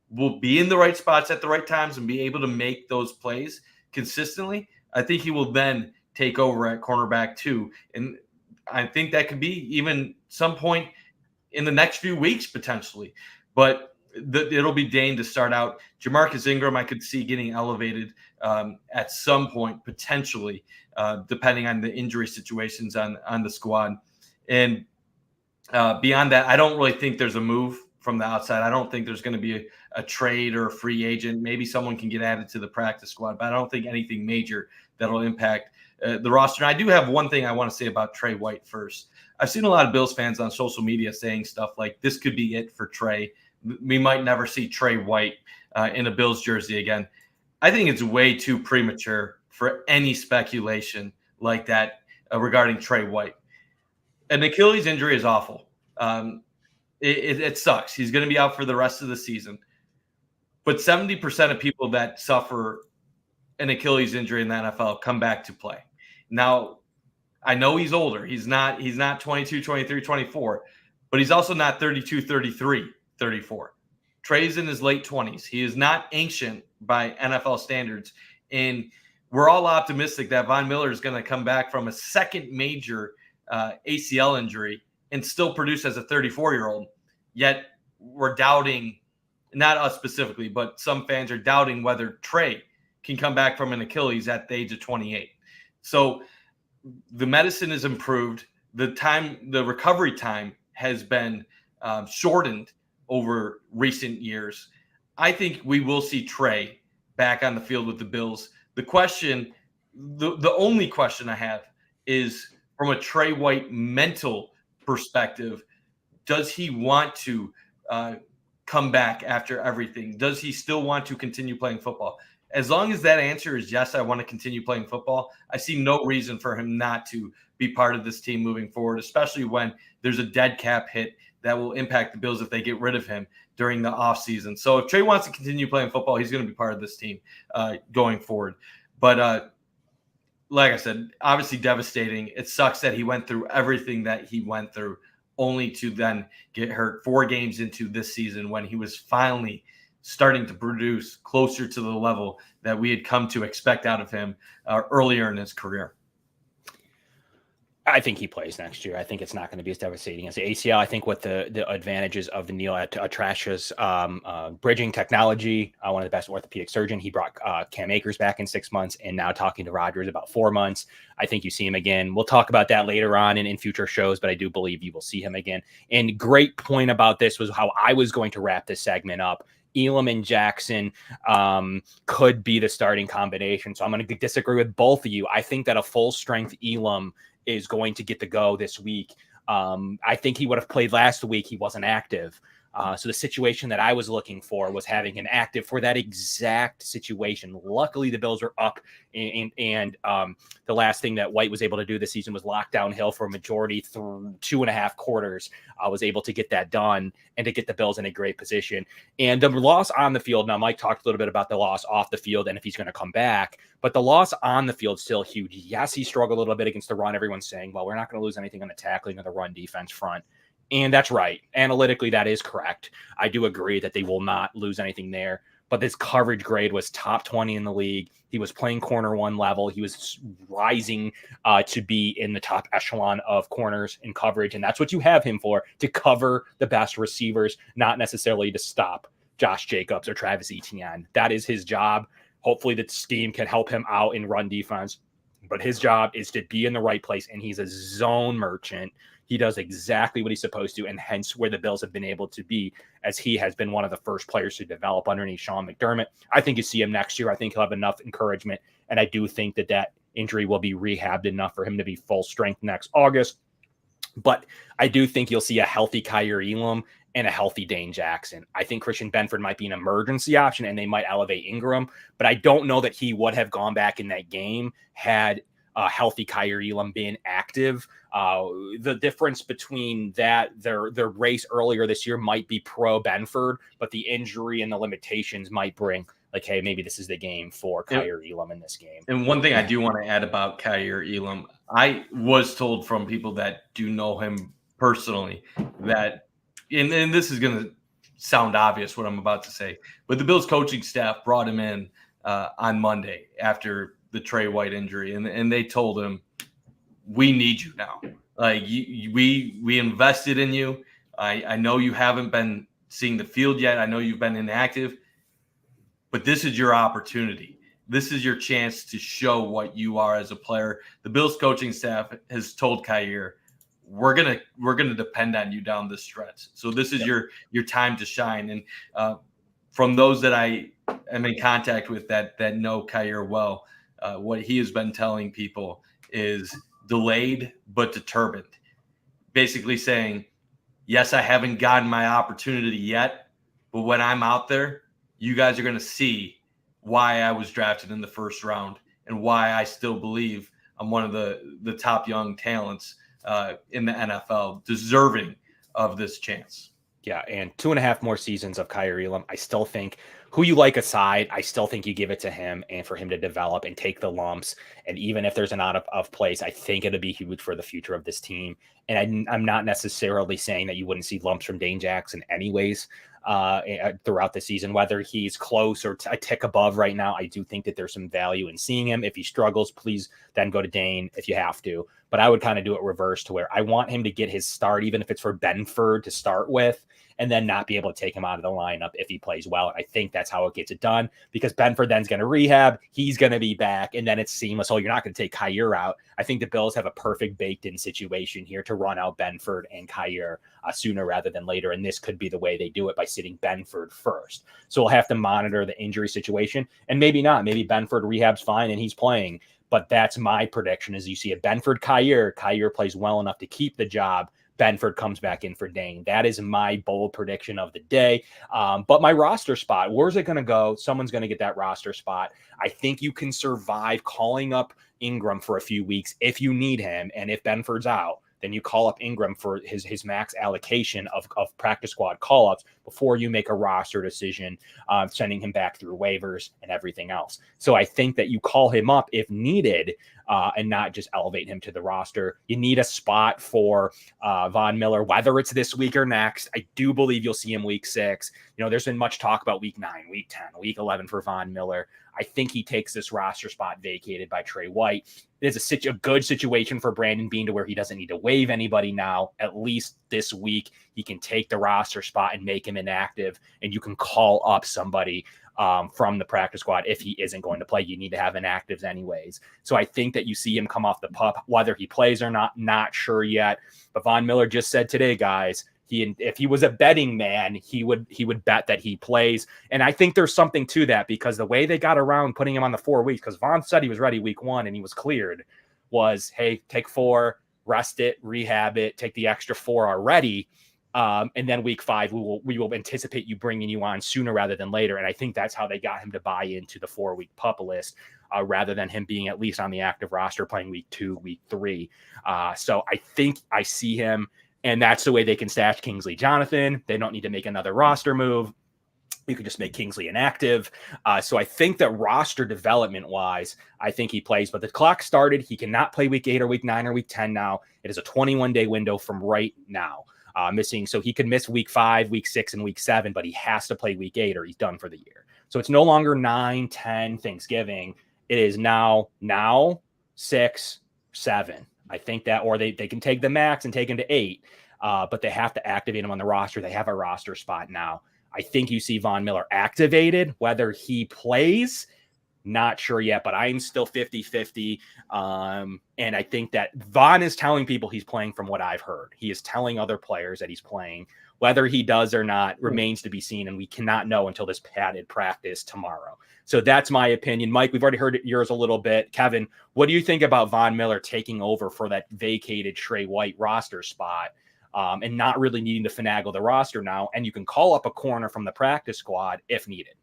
will be in the right spots at the right times and be able to make those plays consistently, I think he will then take over at cornerback too. And I think that could be even some point in the next few weeks potentially. But it'll be Dane to start out. Jamarcus Ingram, I could see getting elevated at some point potentially, depending on the injury situations on the squad. And beyond that, I don't really think there's a move from the outside. I don't think there's going to be a trade or a free agent. Maybe someone can get added to the practice squad, but I don't think anything major that'll impact the roster. And I do have one thing I want to say about Trey White first. I've seen a lot of Bills fans on social media saying stuff like, this could be it for Trey. We might never see Trey White in a Bills jersey again. I think it's way too premature for any speculation like that regarding Trey White. An Achilles injury is awful. It sucks. He's going to be out for the rest of the season. But 70% of people that suffer an Achilles injury in the NFL come back to play. Now, I know he's older. He's not 22, 23, 24, but he's also not 32, 33, 34. Trey's in his late 20s. He is not ancient by NFL standards. And we're all optimistic that Von Miller is going to come back from a second major ACL injury and still produce as a 34-year-old. Yet we're doubting, not us specifically, but some fans are doubting whether Trey can come back from an Achilles at the age of 28. So the medicine is improved. The recovery time has been shortened over recent years. I think we will see Trey back on the field with the Bills. The only question I have is from a Trey White mental perspective, does he want to come back after everything? Does he still want to continue playing football? As long as that answer is yes, I want to continue playing football, I see no reason for him not to be part of this team moving forward, especially when there's a dead cap hit that will impact the Bills if they get rid of him during the offseason. So if Trey wants to continue playing football, he's going to be part of this team going forward. But like I said, obviously devastating. It sucks that he went through everything that he went through only to then get hurt 4 games into this season when he was finally starting to produce closer to the level that we had come to expect out of him earlier in his career. I think he plays next year. I think it's not going to be as devastating as the ACL. I think with the advantages of the Neil Atrash's bridging technology, one of the best orthopedic surgeon, he brought Cam Akers back in 6 months, and now talking to Rodgers about 4 months. I think you see him again. We'll talk about that later on in future shows, but I do Bleav you will see him again. And great point about this was how I was going to wrap this segment up. Elam and Jackson could be the starting combination. So I'm going to disagree with both of you. I think that a full strength Elam is going to get the go this week. I think he would have played last week. He wasn't active. So the situation that I was looking for was having an active for that exact situation. Luckily, the Bills were up, and the last thing that White was able to do this season was lock downhill for a majority through 2.5 quarters. I was able to get that done and to get the Bills in a great position. And the loss on the field, now Mike talked a little bit about the loss off the field and if he's going to come back, but the loss on the field is still huge. Yes, he struggled a little bit against the run. Everyone's saying, well, we're not going to lose anything on the tackling or the run defense front. And that's right. Analytically, that is correct. I do agree that they will not lose anything there. But this coverage grade was top 20 in the league. He was playing corner 1 level. He was rising to be in the top echelon of corners in coverage. And that's what you have him for, to cover the best receivers, not necessarily to stop Josh Jacobs or Travis Etienne. That is his job. Hopefully the scheme can help him out in run defense. But his job is to be in the right place, and he's a zone merchant. He does exactly what he's supposed to, and hence where the Bills have been able to be, as he has been one of the first players to develop underneath Sean McDermott. I think you see him next year. I think he'll have enough encouragement, and I do think that injury will be rehabbed enough for him to be full strength next August. But I do think you'll see a healthy Kaiir Elam and a healthy Dane Jackson. I think Christian Benford might be an emergency option, and they might elevate Ingram, but I don't know that he would have gone back in that game had healthy Kaiir Elam being active. The difference between that, their race earlier this year might be pro Benford, but the injury and the limitations might bring like, hey, maybe this is the game for Kaiir Elam in this game. And one thing I do want to add about Kaiir Elam, I was told from people that do know him personally that, and this is going to sound obvious what I'm about to say, but the Bills coaching staff brought him in on Monday after the Trey White injury, and they told him, we need you now. Like, we invested in you. I know you haven't been seeing the field yet. I know you've been inactive, but this is your opportunity. This is your chance to show what you are as a player. The Bills coaching staff has told Kaiir, we're gonna depend on you down this stretch. So this is your time to shine. And from those that I am in contact with that know Kaiir well, what he has been telling people is delayed but determined. Basically saying, yes, I haven't gotten my opportunity yet, but when I'm out there, you guys are going to see why I was drafted in the first round and why I still believe I'm one of the top young talents in the NFL, deserving of this chance. Yeah, and 2.5 more seasons of Kaiir Elam. I still think, who you like aside, I still think you give it to him and for him to develop and take the lumps. And even if there's an out of place, I think it'll be huge for the future of this team. And I'm not necessarily saying that you wouldn't see lumps from Dane Jackson anyways throughout the season, whether he's close or a tick above right now. I do think that there's some value in seeing him. If he struggles, please then go to Dane if you have to. But I would kind of do it reverse to where I want him to get his start, even if it's for Benford to start with, and then not be able to take him out of the lineup if he plays well. And I think that's how it gets it done, because Benford then's going to rehab. He's going to be back, and then it's seamless. Oh, you're not going to take Kaiir out. I think the Bills have a perfect baked-in situation here to run out Benford and Kaiir sooner rather than later, and this could be the way they do it by sitting Benford first. So we'll have to monitor the injury situation, and maybe not. Maybe Benford rehabs fine and he's playing, but that's my prediction is you see a Benford Kaiir plays well enough to keep the job. Benford comes back in for Dane. That is my bold prediction of the day. But my roster spot, where's it going to go? Someone's going to get that roster spot. I think you can survive calling up Ingram for a few weeks if you need him. And if Benford's out, then you call up Ingram for his max allocation of practice squad call-ups before you make a roster decision, sending him back through waivers and everything else. So I think that you call him up if needed and not just elevate him to the roster. You need a spot for Von Miller, whether it's this week or next. I do believe you'll see him week 6. There's been much talk about week 9, week 10, week 11 for Von Miller. I think he takes this roster spot vacated by Trey White. It is a good situation for Brandon Beane to where he doesn't need to waive anybody now. At least this week, he can take the roster spot and make him inactive, and you can call up somebody from the practice squad if he isn't going to play. You need to have inactives anyways. So I think that you see him come off the pup, whether he plays or not sure yet. But Von Miller just said today, guys, if he was a betting man, he would bet that he plays. And I think there's something to that, because the way they got around putting him on the 4 weeks, because Von said he was ready week 1 and he was cleared, was, hey, take 4, rest it, rehab it, take the extra 4 already. And then week 5, we will anticipate you bringing you on sooner rather than later. And I think that's how they got him to buy into the 4-week pup list, rather than him being at least on the active roster playing week 2, week 3. So I think I see him, and that's the way they can stash Kingsley Jonathan. They don't need to make another roster move. You could just make Kingsley inactive. So I think that roster development wise, I think he plays, but the clock started. He cannot play week 8 or week 9 or week 10 now. It is a 21-day window from right now. Missing. So he could miss week 5, week 6, and week 7, but he has to play week 8 or he's done for the year. So it's no longer 9, 10, Thanksgiving. It is now 6, 7. I think that, or they can take the max and take him to 8, but they have to activate him on the roster. They have a roster spot now. I think you see Von Miller activated. Whether he plays, not sure yet, but I'm still 50-50. And I think that Von is telling people he's playing from what I've heard. He is telling other players that he's playing. Whether he does or not remains to be seen, and we cannot know until this padded practice tomorrow. So that's my opinion. Mike, we've already heard yours a little bit. Kevin, what do you think about Von Miller taking over for that vacated Trey White roster spot, and not really needing to finagle the roster now? And you can call up a corner from the practice squad if needed.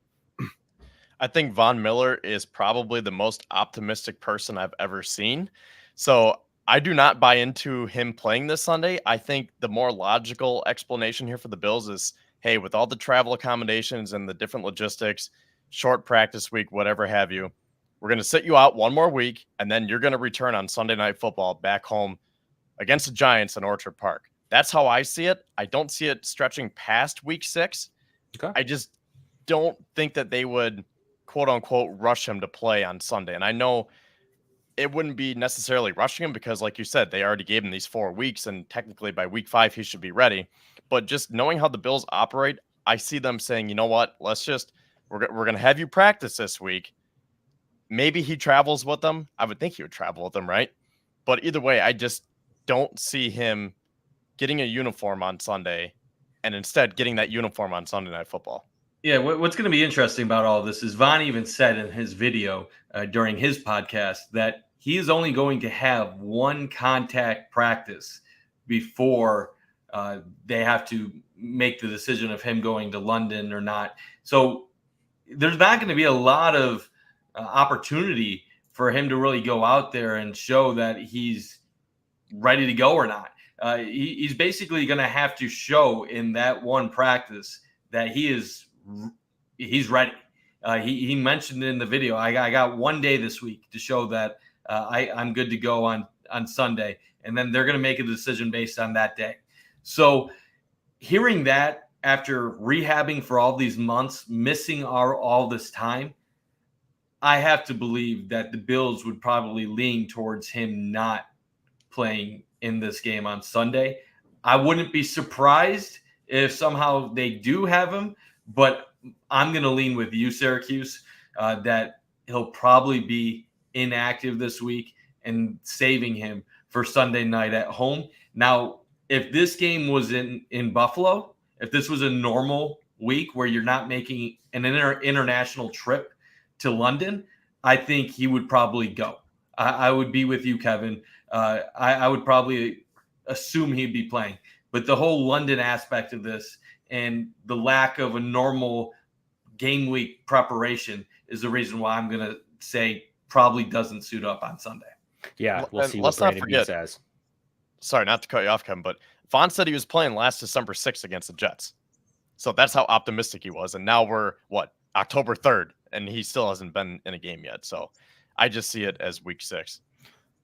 I think Von Miller is probably the most optimistic person I've ever seen. So I do not buy into him playing this Sunday. I think the more logical explanation here for the Bills is, hey, with all the travel accommodations and the different logistics, short practice week, whatever have you. We're going to sit you out one more week, and then you're going to return on Sunday Night Football back home against the Giants in Orchard Park. That's how I see it. I don't see it stretching past week 6. Okay. I just don't think that they would, quote unquote, rush him to play on Sunday. And I know it wouldn't be necessarily rushing him because, like you said, they already gave him these 4 weeks, and technically by week 5, he should be ready. But just knowing how the Bills operate, I see them saying, you know what, we're going to have you practice this week. Maybe he travels with them. I would think he would travel with them, right? But either way, I just don't see him getting a uniform on Sunday and instead getting that uniform on Sunday Night Football. Yeah, what's going to be interesting about all of this is Von even said in his video during his podcast that he is only going to have one contact practice before they have to make the decision of him going to London or not. So there's not going to be a lot of opportunity for him to really go out there and show that he's ready to go or not. He's basically going to have to show in that one practice that he's ready. He mentioned in the video, I got one day this week to show that I'm good to go on Sunday, and then they're going to make a decision based on that day. So hearing that after rehabbing for all these months, missing all this time, I have to believe that the Bills would probably lean towards him not playing in this game on Sunday. I wouldn't be surprised if somehow they do have him, but I'm going to lean with you, Syracuse, that he'll probably be inactive this week and saving him for Sunday night at home. Now, if this game was in Buffalo, if this was a normal week where you're not making an international trip to London, I think he would probably go. I would be with you, Kevin. I would probably assume he'd be playing. But the whole London aspect of this and the lack of a normal game week preparation is the reason why I'm going to say probably doesn't suit up on Sunday. Yeah, we'll see let's what not Brandon B forget, says. Sorry, not to cut you off, Kevin, but Vaughn said he was playing last December 6th against the Jets. So that's how optimistic he was. And now we're, October 3rd, and he still hasn't been in a game yet. So I just see it as week 6.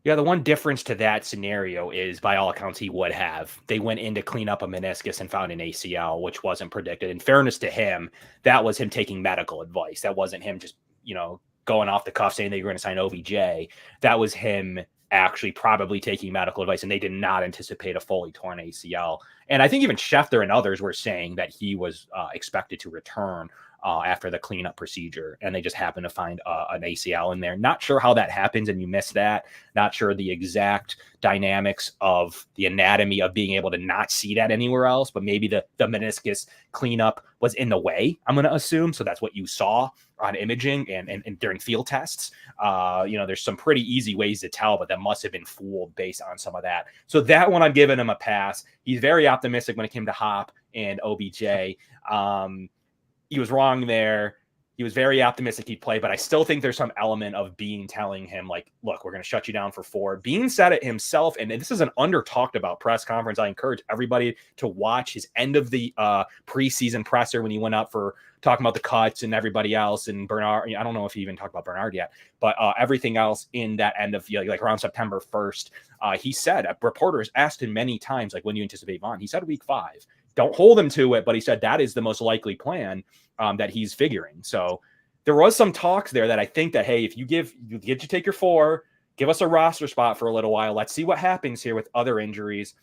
Yeah, the one difference to that scenario is, by all accounts, he would have. They went in to clean up a meniscus and found an ACL, which wasn't predicted. In fairness to him, that was him taking medical advice. That wasn't him just, going off the cuff saying that you're going to sign OBJ. That was him actually probably taking medical advice, and they did not anticipate a fully torn ACL. And I think even Schefter and others were saying that he was expected to return after the cleanup procedure, and they just happened to find an ACL in there. Not sure how that happens, and you miss that. Not sure the exact dynamics of the anatomy of being able to not see that anywhere else, but maybe the meniscus cleanup was in the way, I'm going to assume. So that's what you saw on imaging and during field tests. There's some pretty easy ways to tell, but that must have been fooled based on some of that. So that one, I'm giving him a pass. He's very optimistic when it came to Hop and OBJ. He was wrong there. He was very optimistic he'd play, but I still think there's some element of Bean telling him, like, look, we're going to shut you down for 4. Bean said it himself, and this is an under-talked about press conference. I encourage everybody to watch his end of the preseason presser when he went up for talking about the cuts and everybody else, and Bernard. I don't know if he even talked about Bernard yet, but everything else in that end of, like around September 1st, he said, reporters asked him many times, like, when do you anticipate Vaughn? He said week 5. Don't hold him to it, but he said that is the most likely plan that he's figuring. So there was some talks there that I think that, hey, if you get to take your 4, give us a roster spot for a little while. Let's see what happens here with other injuries.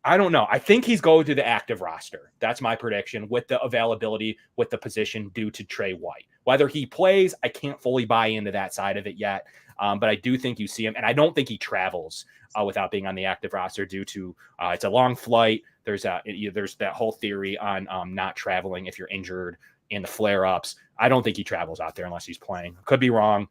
I don't know. I think he's going to the active roster. That's my prediction, with the availability with the position due to Trey White. Whether he plays, I can't fully buy into that side of it yet. But I do think you see him, and I don't think he travels without being on the active roster due to it's a long flight. There's that whole theory on not traveling if you're injured in the flare-ups. I don't think he travels out there unless he's playing. Could be wrong.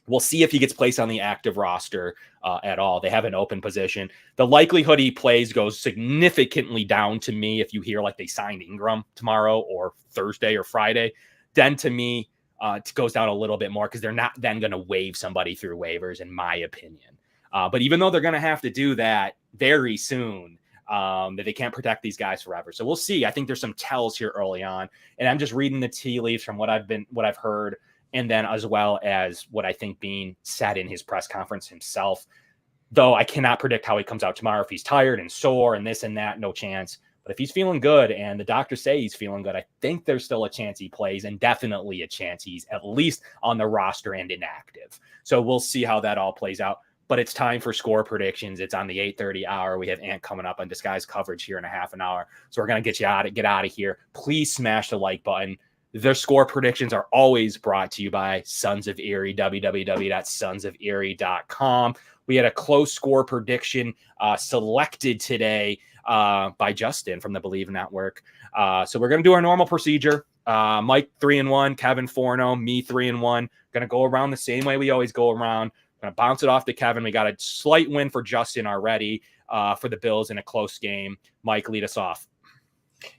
We'll see if he gets placed on the active roster at all. They have an open position. The likelihood he plays goes significantly down to me if you hear like they signed Ingram tomorrow or Thursday or Friday. Then to me, it goes down a little bit more because they're not then going to waive somebody through waivers, in my opinion. But even though they're going to have to do that very soon, that they can't protect these guys forever. So we'll see. I think there's some tells here early on, and I'm just reading the tea leaves from what I've heard, and then as well as what I think being said in his press conference himself. Though I cannot predict how he comes out tomorrow. If he's tired and sore and this and that, no chance. But if he's feeling good and the doctors say he's feeling good, I think there's still a chance he plays, and definitely a chance he's at least on the roster and inactive. So we'll see how that all plays out. But it's time for score predictions. It's on the 8:30 hour. We have Ant coming up on Disguised Coverage here in a half an hour. So we're going to get out of here. Please smash the like button. Their score predictions are always brought to you by Sons of Erie, www.sonsoferie.com. We had a close score prediction selected today by Justin from the Bleav Network. So we're going to do our normal procedure. Mike 3-1, Kevin 4-0, me 3-1. Going to go around the same way we always go around. Going to bounce it off to Kevin. We got a slight win for Justin already for the Bills in a close game. Mike, lead us off.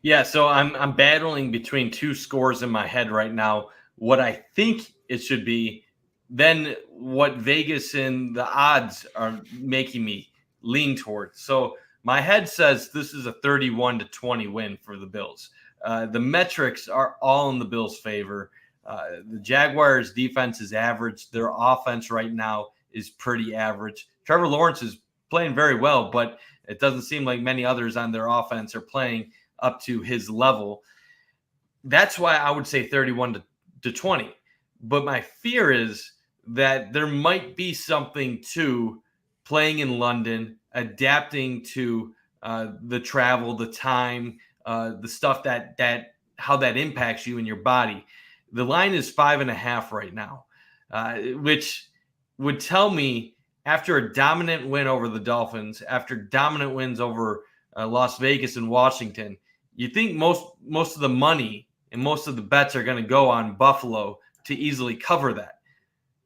Yeah, so I'm battling between two scores in my head right now. What I think it should be, then what Vegas and the odds are making me lean towards. So my head says this is a 31-20 win for the Bills. The metrics are all in the Bills' favor. The Jaguars' defense is average. Their offense right now is pretty average. Trevor Lawrence is playing very well, but it doesn't seem like many others on their offense are playing up to his level. That's why I would say 31-20. But my fear is that there might be something to playing in London, adapting to the travel, the time, the stuff that how that impacts you and your body. The line is 5.5 right now, which would tell me after a dominant win over the Dolphins, after dominant wins over Las Vegas and Washington, you think most of the money and most of the bets are going to go on Buffalo to easily cover that,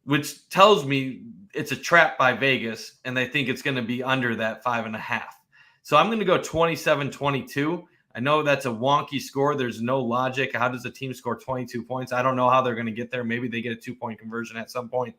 which tells me it's a trap by Vegas, and they think it's going to be under that 5.5. So I'm going to go 27-22. I know that's a wonky score. There's no logic. How does a team score 22 points? I don't know how they're going to get there. Maybe they get a 2-point conversion at some point.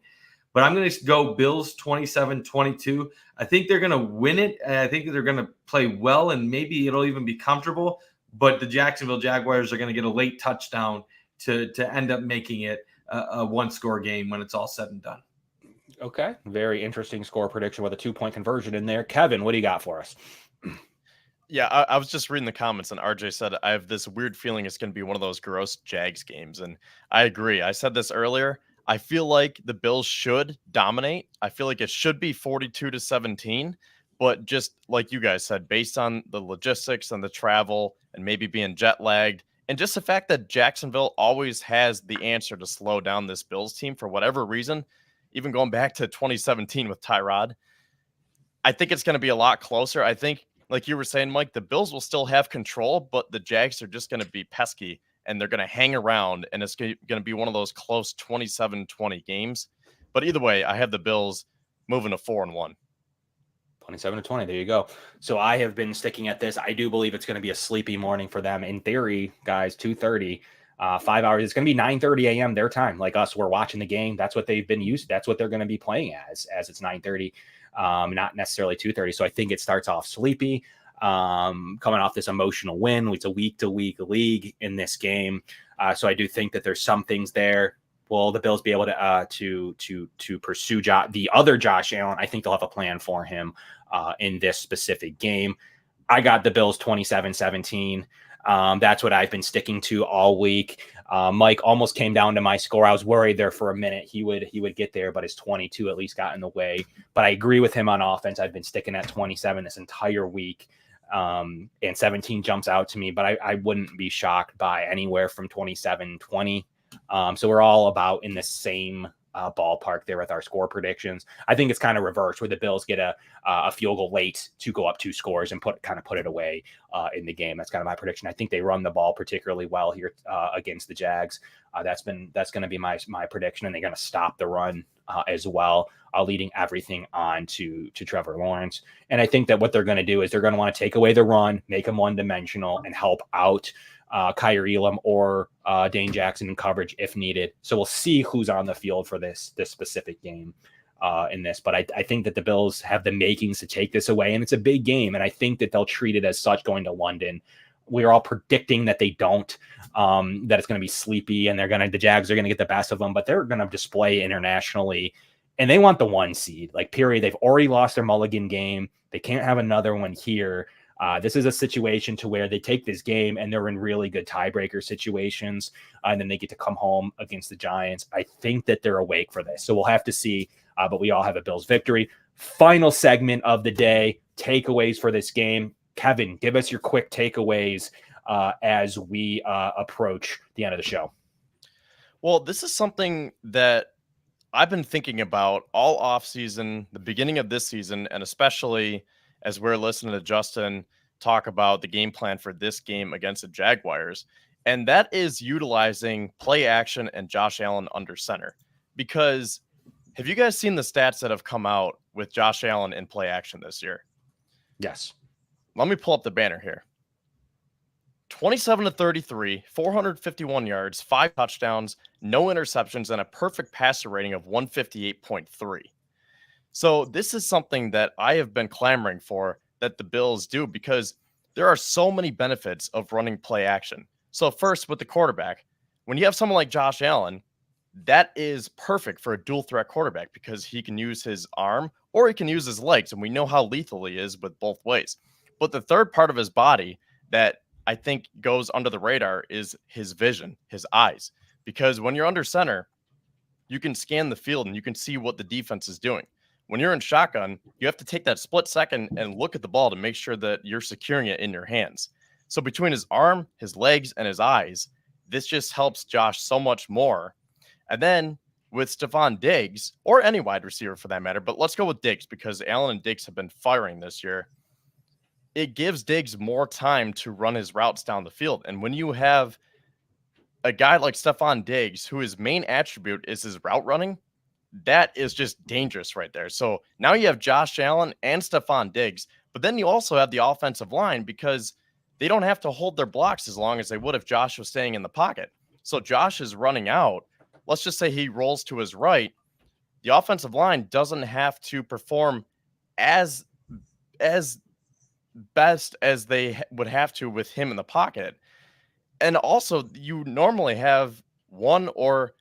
But I'm going to go Bills 27-22. I think they're going to win it. And I think they're going to play well, and maybe it'll even be comfortable. But the Jacksonville Jaguars are going to get a late touchdown to end up making it a one-score game when it's all said and done. Okay. Very interesting score prediction with a 2-point conversion in there. Kevin, what do you got for us? Yeah, I was just reading the comments, and RJ said, I have this weird feeling it's going to be one of those gross Jags games. And I agree. I said this earlier. I feel like the Bills should dominate. I feel like it should be 42-17. But just like you guys said, based on the logistics and the travel and maybe being jet lagged, and just the fact that Jacksonville always has the answer to slow down this Bills team for whatever reason, even going back to 2017 with Tyrod, I think it's going to be a lot closer. I think, like you were saying, Mike, the Bills will still have control, but the Jags are just going to be pesky, and they're going to hang around, and it's going to be one of those close 27-20 games. But either way, I have the Bills moving to 4-1. 27-20. There you go. So I have been sticking at this. I do believe it's going to be a sleepy morning for them. In theory, guys, 2:30, 5 hours. It's going to be 9:30 a.m. their time. Like us, we're watching the game. That's what they've been used to. That's what they're going to be playing as it's 9:30, not necessarily 2:30. So I think it starts off sleepy, coming off this emotional win. It's a week-to-week league in this game. So I do think that there's some things there. Will the Bills be able to pursue the other Josh Allen? I think they'll have a plan for him in this specific game. I got the Bills 27-17. That's what I've been sticking to all week. Mike almost came down to my score. I was worried there for a minute he would get there, but his 22 at least got in the way. But I agree with him on offense. I've been sticking at 27 this entire week. And 17 jumps out to me, but I wouldn't be shocked by anywhere from 27-20. So we're all about in the same ballpark there with our score predictions. I think it's kind of reversed where the Bills get a field goal late to go up 2 scores and put it away in the game. That's kind of my prediction. I think they run the ball particularly well here against the Jags. That's going to be my prediction, and they're going to stop the run as well, leading everything on to Trevor Lawrence. And I think that what they're going to do is they're going to want to take away the run, make them one-dimensional, and help out Kyrie Elam or Dane Jackson in coverage if needed. So we'll see who's on the field for this specific game. in this. But I think that the Bills have the makings to take this away, and it's a big game, and I think that they'll treat it as such going to London. We're all predicting that they don't, that it's going to be sleepy, and the Jags are going to get the best of them, but they're going to display internationally, and they want the 1 seed. Like, period. They've already lost their mulligan game. They can't have another one here. This is a situation to where they take this game and they're in really good tiebreaker situations, and then they get to come home against the Giants. I think that they're awake for this. So we'll have to see, but we all have a Bills victory. Final segment of the day, takeaways for this game. Kevin, give us your quick takeaways as we approach the end of the show. Well, this is something that I've been thinking about all offseason, the beginning of this season, and especially as we're listening to Justin talk about the game plan for this game against the Jaguars. And that is utilizing play action and Josh Allen under center. Because have you guys seen the stats that have come out with Josh Allen in play action this year? Yes. Let me pull up the banner here. 27-33, 451 yards, 5 touchdowns, no interceptions, and a perfect passer rating of 158.3. So this is something that I have been clamoring for that the Bills do, because there are so many benefits of running play action. So first, with the quarterback, when you have someone like Josh Allen, that is perfect for a dual threat quarterback because he can use his arm or he can use his legs, and we know how lethal he is with both ways. But the third part of his body that I think goes under the radar is his vision, his eyes, because when you're under center, you can scan the field and you can see what the defense is doing. When you're in shotgun, you have to take that split second and look at the ball to make sure that you're securing it in your hands. So between his arm, his legs, and his eyes, this just helps Josh so much more. And then with Stephon Diggs, or any wide receiver for that matter, but let's go with Diggs because Allen and Diggs have been firing this year. It gives Diggs more time to run his routes down the field. And when you have a guy like Stephon Diggs, who his main attribute is his route running, that is just dangerous right there. So now you have Josh Allen and Stephon Diggs, but then you also have the offensive line because they don't have to hold their blocks as long as they would if Josh was staying in the pocket. So Josh is running out. Let's just say he rolls to his right. The offensive line doesn't have to perform as best as they would have to with him in the pocket. And also, you normally have one, or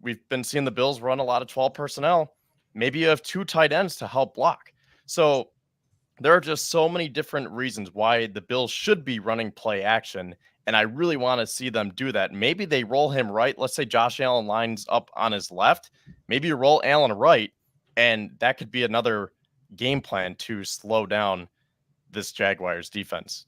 we've been seeing the Bills run a lot of 12 personnel. Maybe you have 2 tight ends to help block. So there are just so many different reasons why the Bills should be running play action. And I really want to see them do that. Maybe they roll him right. Let's say Josh Allen lines up on his left. Maybe you roll Allen right, and that could be another game plan to slow down this Jaguars defense.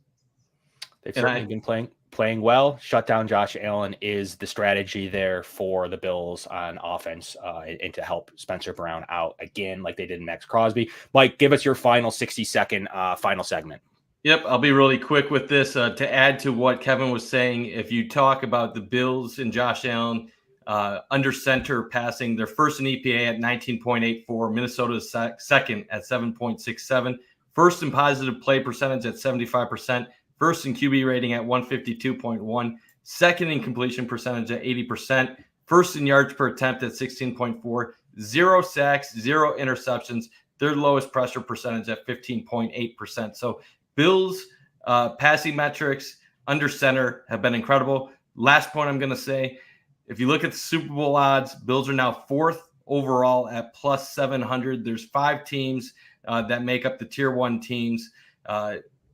They've certainly been playing well. Shut down Josh Allen is the strategy there for the Bills on offense, and to help Spencer Brown out again, like they did Max Crosby. Mike, give us your final 60-second final segment. Yep, I'll be really quick with this. To add to what Kevin was saying, if you talk about the Bills and Josh Allen under center passing, they're first in EPA at 19.84. Minnesota's second at 7.67. First in positive play percentage at 75%. First in QB rating at 152.1. Second in completion percentage at 80%. First in yards per attempt at 16.4. 0 sacks, 0 interceptions. Their lowest pressure percentage at 15.8%. So Bills passing metrics under center have been incredible. Last point I'm going to say, if you look at the Super Bowl odds, Bills are now 4th overall at plus 700. There's 5 teams that make up the tier 1 teams.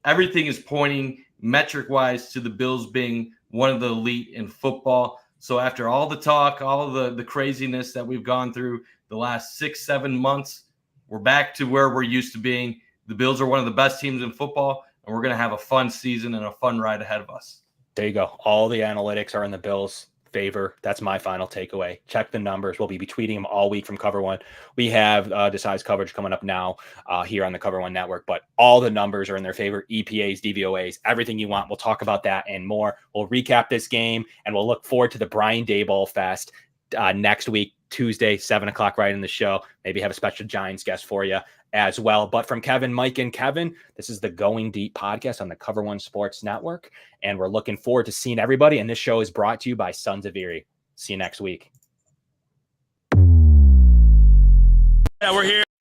Everything is pointing metric-wise to the Bills being one of the elite in football. So after all the talk, all of the craziness that we've gone through the last 6-7 months, we're back to where we're used to being. The Bills are one of the best teams in football, and we're going to have a fun season and a fun ride ahead of us. There you go. All the analytics are in the Bills' favor. That's my final takeaway. Check the numbers. We'll be tweeting them all week from Cover One. We have Decides coverage coming up now here on the Cover One Network, but all the numbers are in their favor. EPAs, DVOAs, everything you want. We'll talk about that and more. We'll recap this game, and we'll look forward to the Brian Daboll Fest next week, Tuesday, 7 o'clock, right in the show. Maybe have a special Giants guest for you as well. But from Kevin, Mike, and Kevin, this is the Going Deep podcast on the Cover One Sports Network, and we're looking forward to seeing everybody. And this show is brought to you by Sons of Erie. See you next week. Yeah, we're here.